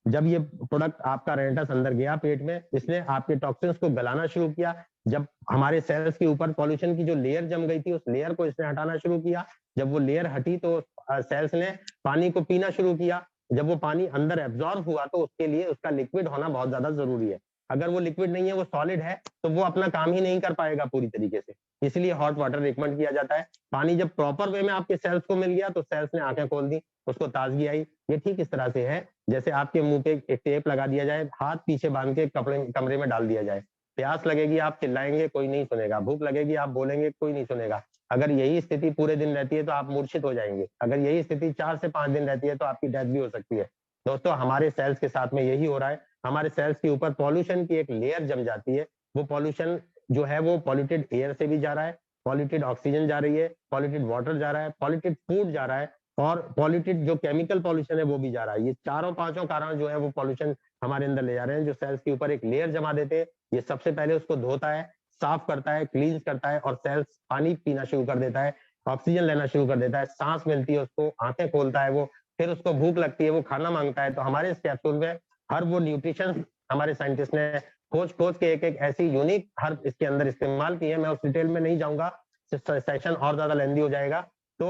जब ये प्रोडक्ट आपका रेनेटस अंदर गया पेट में, इसने आपके टॉक्सिन्स को गलाना शुरू किया। जब हमारे सेल्स के ऊपर पॉल्यूशन की जो लेयर जम गई थी उस लेयर को इसने हटाना शुरू किया। जब वो लेयर हटी तो सेल्स ने पानी को पीना शुरू किया। जब वो पानी अंदर एब्जॉर्ब हुआ तो उसके लिए उसका लिक्विड होना बहुत ज्यादा जरूरी है। अगर वो लिक्विड नहीं है, वो सॉलिड है, तो वो अपना काम ही नहीं कर पाएगा पूरी तरीके से। इसलिए हॉट वाटर रिकमेंड किया जाता है। पानी जब प्रॉपर वे में आपके सेल्स को मिल गया तो सेल्स ने आंखें खोल दी, उसको ताजगी आई। ये ठीक इस तरह से है जैसे आपके मुंह पे एक टेप लगा दिया जाए, हाथ पीछे बांध के कमरे में डाल दिया जाए, प्यास लगेगी आप चिल्लाएंगे, कोई नहीं सुनेगा, भूख लगेगी आप बोलेंगे, कोई नहीं सुनेगा। अगर यही स्थिति पूरे दिन रहती है तो आप मूर्छित हो जाएंगे। अगर यही स्थिति 4 से 5 दिन रहती है तो आपकी डेथ भी हो सकती है। दोस्तों, हमारे सेल्स के साथ में यही हो रहा है। हमारे सेल्स के ऊपर पॉल्यूशन की एक लेयर जम जाती है। वो पॉल्यूशन जो है वो पॉल्यूटेड एयर से भी जा रहा है, पॉल्यूटेड ऑक्सीजन जा रही है, पॉल्यूटेड वाटर जा रहा है, पॉल्यूटेड फूड जा रहा है, और पॉल्यूटेड जो केमिकल पॉल्यूशन है वो भी जा रहा है। ये चारों पांचों कारण जो है वो पॉल्यूशन हमारे अंदर ले जा रहे हैं, जो सेल्स के ऊपर एक लेयर जमा देते हैं। ये सबसे पहले उसको धोता है, साफ करता है, क्लींस करता है, और सेल्स पानी पीना शुरू कर देता है, ऑक्सीजन लेना शुरू कर देता है, सांस मिलती है उसको, आंखें खोलता है वो, फिर उसको भूख लगती है, वो खाना मांगता है। तो हमारे इस कैप्सूल में हर वो न्यूट्रिशन हमारे साइंटिस्ट ने खोज खोज के एक एक ऐसी यूनिक हर्ब इसके अंदर इस्तेमाल की है। मैं उस डिटेल में नहीं जाऊंगा, सेशन और ज्यादा लेंदी हो जाएगा। तो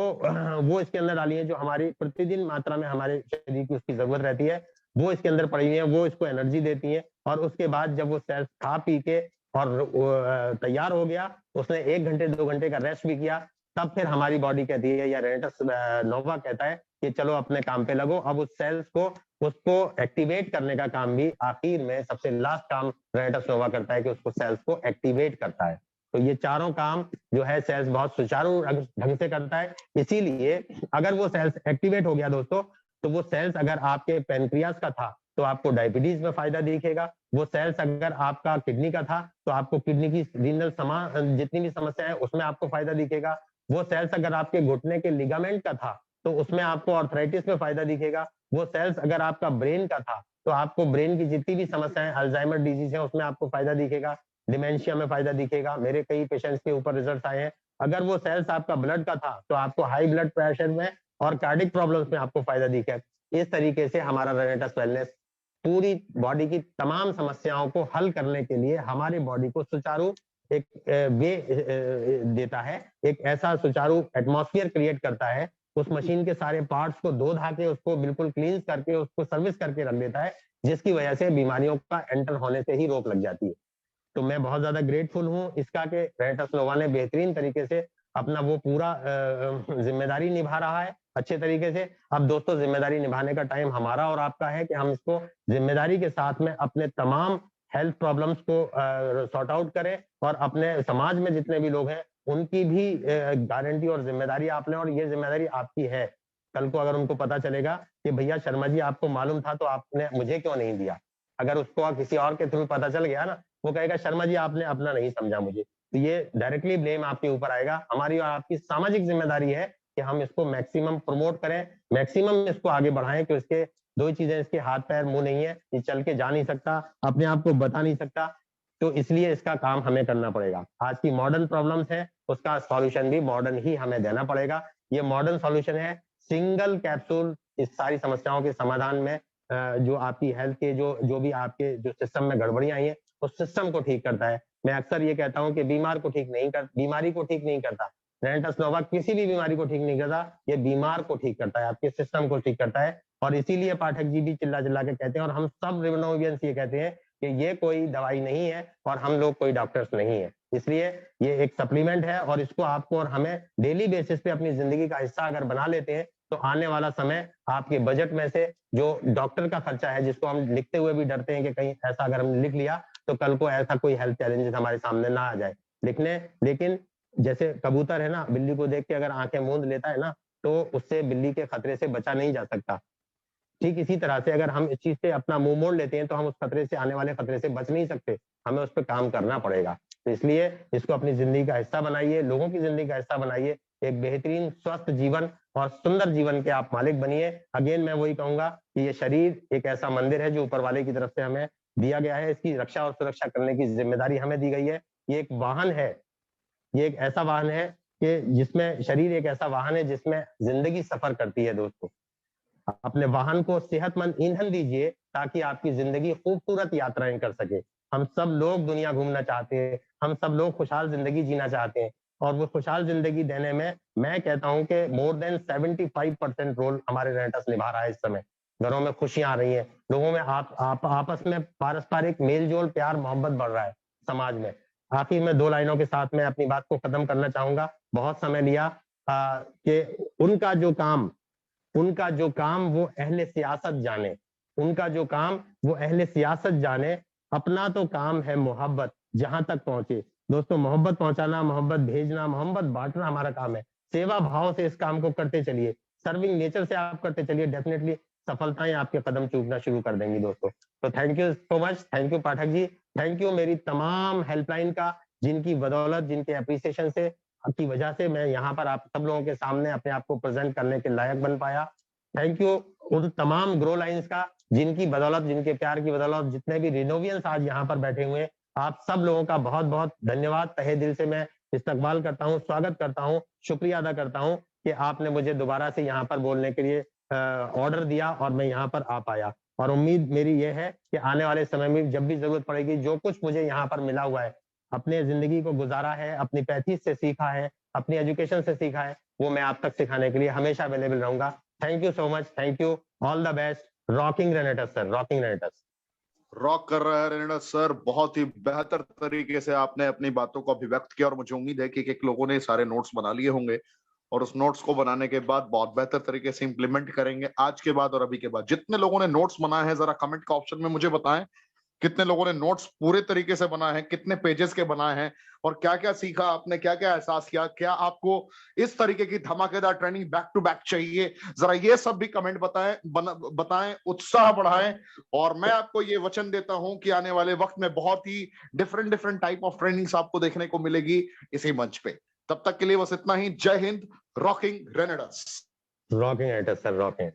वो इसके अंदर डाली है जो हमारी प्रतिदिन मात्रा में हमारे शरीर की उसकी जरूरत रहती है, वो इसके अंदर पड़ी हुई है, वो इसको एनर्जी देती है। और उसके बाद जब वो सेल्स खा पी के और तैयार हो गया, उसने 1 घंटे 2 घंटे का रेस्ट भी किया, तब फिर हमारी बॉडी कहती है, या रेनेटस नोवा कहता है कि चलो अपने काम पे लगो। अब उस सेल्स को उसको एक्टिवेट करने का काम भी आखिर में सबसे लास्ट काम रेनेटस नोवा करता है कि उसको सेल्स को एक्टिवेट करता है। तो ये चारों काम जो है सेल्स बहुत सुचारू ढंग से करता है। इसीलिए अगर वो सेल्स एक्टिवेट हो गया दोस्तों, तो वो सेल्स अगर आपके पेनक्रियास का था तो आपको डायबिटीज में फायदा दिखेगा। वो सेल्स अगर आपका किडनी का था तो आपको किडनी की रीनल जितनी भी समस्या है उसमें आपको फायदा दिखेगा। वो सेल्स अगर आपके घुटने के लिगामेंट का था तो उसमें आपको आर्थराइटिस में फायदा दिखेगा। वो सेल्स अगर आपका ब्रेन का था तो आपको ब्रेन की जितनी भी समस्याएं, अल्जाइमर डिजीज है, उसमें आपको फायदा दिखेगा, डिमेंशिया में फायदा दिखेगा। मेरे कई पेशेंट्स के ऊपर रिजल्ट आए हैं। अगर वो सेल्स आपका ब्लड का था तो आपको हाई ब्लड प्रेशर में और कार्डिक प्रॉब्लम्स में आपको फायदा दिखेगा। इस तरीके से हमारा रेनेटस वेलनेस पूरी बॉडी की तमाम समस्याओं को हल करने के लिए हमारी बॉडी को सुचारू एक वे देता है, एक ऐसा सुचारू एटमॉस्फेयर क्रिएट करता है। उस मशीन के सारे पार्ट्स को धो धा के उसको बिल्कुल क्लींस करके उसको सर्विस करके रख देता है, जिसकी वजह से बीमारियों का एंटर होने से ही रोक लग जाती है। तो मैं बहुत ज्यादा ग्रेटफुल हूँ इसका कि रेनेटस नोवा ने बेहतरीन तरीके से अपना वो पूरा जिम्मेदारी निभा रहा है अच्छे तरीके से। अब दोस्तों, जिम्मेदारी निभाने का टाइम हमारा और आपका है कि हम इसको जिम्मेदारी के साथ में अपने तमाम हेल्थ प्रॉब्लम्स को सॉर्ट आउट करें, और अपने समाज में जितने भी लोग हैं उनकी भी गारंटी और जिम्मेदारी आप लें। और ये जिम्मेदारी आपकी है। कल को अगर उनको पता चलेगा कि भैया शर्मा जी आपको मालूम था तो आपने मुझे क्यों नहीं दिया, अगर उसको किसी और के थ्रू पता चल गया ना, वो कहेगा शर्मा जी आपने अपना नहीं समझा मुझे, तो ये डायरेक्टली ब्लेम आपके ऊपर आएगा। हमारी और आपकी सामाजिक जिम्मेदारी है कि हम इसको मैक्सिमम प्रमोट करें, मैक्सिमम इसको आगे बढ़ाएं कि उसके दो चीजें, इसके हाथ पैर मुंह नहीं है, ये चल के जा नहीं सकता, अपने आप को बता नहीं सकता, तो इसलिए इसका काम हमें करना पड़ेगा। आज की मॉडर्न प्रॉब्लम्स है उसका सॉल्यूशन भी मॉडर्न ही हमें देना पड़ेगा। ये मॉडर्न सॉल्यूशन है, सिंगल कैप्सूल इस सारी समस्याओं के समाधान में जो आपकी हेल्थ के जो भी आपके जो सिस्टम में गड़बड़ियां आई है उस सिस्टम को ठीक करता है। मैं अक्सर ये कहता हूं कि बीमारी को ठीक नहीं करता। रेनेटस नोवा किसी भी बीमारी को ठीक नहीं करता, ये बीमार को ठीक करता है, आपके सिस्टम को ठीक करता है। और इसीलिए पाठक जी भी चिल्ला चिल्ला के कहते हैं, और हम सब रिनोवियंस ये कहते हैं कि ये कोई दवाई नहीं है और हम लोग कोई डॉक्टर्स नहीं है। इसलिए ये एक सप्लीमेंट है, और इसको आपको और हमें डेली बेसिस पे अपनी जिंदगी का हिस्सा अगर बना लेते हैं तो आने वाला समय आपके बजट में से जो डॉक्टर का खर्चा है, जिसको हम लिखते हुए भी डरते हैं कि कहीं ऐसा अगर हम लिख लिया तो कल को ऐसा कोई हेल्थ चैलेंजेस हमारे सामने ना आ जाए लिखने। लेकिन जैसे कबूतर है ना, बिल्ली को देख के अगर आंखें मूंद लेता है ना, तो उससे बिल्ली के खतरे से बचा नहीं जा सकता। ठीक इसी तरह से अगर हम इस चीज से अपना मुंह मोड़ लेते हैं तो हम उस खतरे से, आने वाले खतरे से बच नहीं सकते, हमें उस पर काम करना पड़ेगा। तो इसलिए इसको अपनी जिंदगी का हिस्सा बनाइए, लोगों की जिंदगी का हिस्सा बनाइए, एक बेहतरीन स्वस्थ जीवन और सुंदर जीवन के आप मालिक बनिए। अगेन मैं वही कहूंगा कि ये शरीर एक ऐसा मंदिर है जो ऊपर वाले की तरफ से हमें दिया गया है, इसकी रक्षा और सुरक्षा करने की जिम्मेदारी हमें दी गई है। ये एक वाहन है, ये एक ऐसा वाहन है कि जिसमें शरीर एक ऐसा वाहन है जिसमें जिंदगी सफर करती है। दोस्तों, अपने वाहन को सेहतमंद ईंधन दीजिए ताकि आपकी जिंदगी खूबसूरत यात्राएं कर सके। हम सब लोग दुनिया घूमना चाहते हैं, हम सब लोग खुशहाल जिंदगी जीना चाहते हैं, और वो खुशहाल जिंदगी देने में मैं कहता हूं कि मोर देन 75% रोल हमारे रेनेटस निभा रहा है। इस समय घरों में खुशियां आ रही हैं, लोगों में आपस में पारस्परिक मेलजोल, प्यार मोहब्बत बढ़ रहा है समाज में। आखिर में 2 लाइनों के साथ मैं अपनी बात को खत्म करना चाहूंगा, बहुत समय लिया। कि उनका जो काम वो अहले सियासत जाने, उनका जो काम वो अहले सियासत जाने, अपना तो काम है मोहब्बत, जहां तक पहुंचे। दोस्तों, मोहब्बत पहुंचाना, मोहब्बत भेजना, मोहब्बत बांटना हमारा काम है। सेवा भाव से इस काम को करते चलिए, सर्विंग नेचर से आप करते चलिए, डेफिनेटली सफलताएं आपके कदम चूमना शुरू कर देंगी दोस्तों। तो thank you so much, thank you Pathak ji, thank you मेरी तमाम हेल्पलाइन का, जिनकी बदौलत, जिनके अप्रिसिएशन से, की वजह से मैं यहाँ पर आप सब लोगों के सामने अपने आप को प्रेजेंट करने के लायक बन पाया। थैंक यू उन तमाम ग्रो लाइन्स का, जिनकी बदौलत, जिनके प्यार की बदौलत जितने भी रिनोवियंस आज यहाँ पर बैठे हुए हैं, आप सब लोगों का बहुत बहुत धन्यवाद। तहे दिल से मैं इस्तकबाल करता हूँ, स्वागत करता हूँ, शुक्रिया अदा करता हूँ कि आपने मुझे दोबारा से यहाँ पर बोलने के लिए ऑर्डर दिया और मैं यहाँ पर आ पाया। और उम्मीद मेरी ये है कि आने वाले समय में जब भी जरूरत पड़ेगी, जो कुछ मुझे यहाँ पर मिला हुआ है, अपने जिंदगी को गुजारा है, अपनी पैथीस से सीखा है, अपनी एजुकेशन से सीखा है, वो मैं आप तक सिखाने के लिए हमेशा अवेलेबल रहूंगा। Thank you so much, thank you, all the best, rocking renegades sir, rocking रेनेटस। Rock कर रहा है रेनेटस सर, बहुत ही बेहतर तरीके से आपने अपनी बातों को अभिव्यक्त किया और मुझे उम्मीद है कि एक लोगों ने सारे नोट्स बना लिए होंगे और उस नोट्स को बनाने के बाद बहुत बेहतर तरीके से इंप्लीमेंट करेंगे। आज के बाद और अभी के बाद जितने लोगों ने नोट्स बनाए हैं, जरा कमेंट का ऑप्शन में मुझे बताएं कितने लोगों ने नोट्स पूरे तरीके से बनाए हैं, कितने पेजेस के बनाए हैं और क्या क्या सीखा आपने, क्या क्या एहसास किया, क्या आपको इस तरीके की धमाकेदार ट्रेनिंग बैक टू बैक चाहिए, जरा ये सब भी कमेंट बताएं, उत्साह बढ़ाएं। और मैं आपको ये वचन देता हूं कि आने वाले वक्त में बहुत ही डिफरेंट टाइप ऑफ ट्रेनिंग्स आपको देखने को मिलेगी इसी मंच पे। तब तक के लिए बस इतना ही। जय हिंद, rocking renegades. Rocking renegades sir, rocking.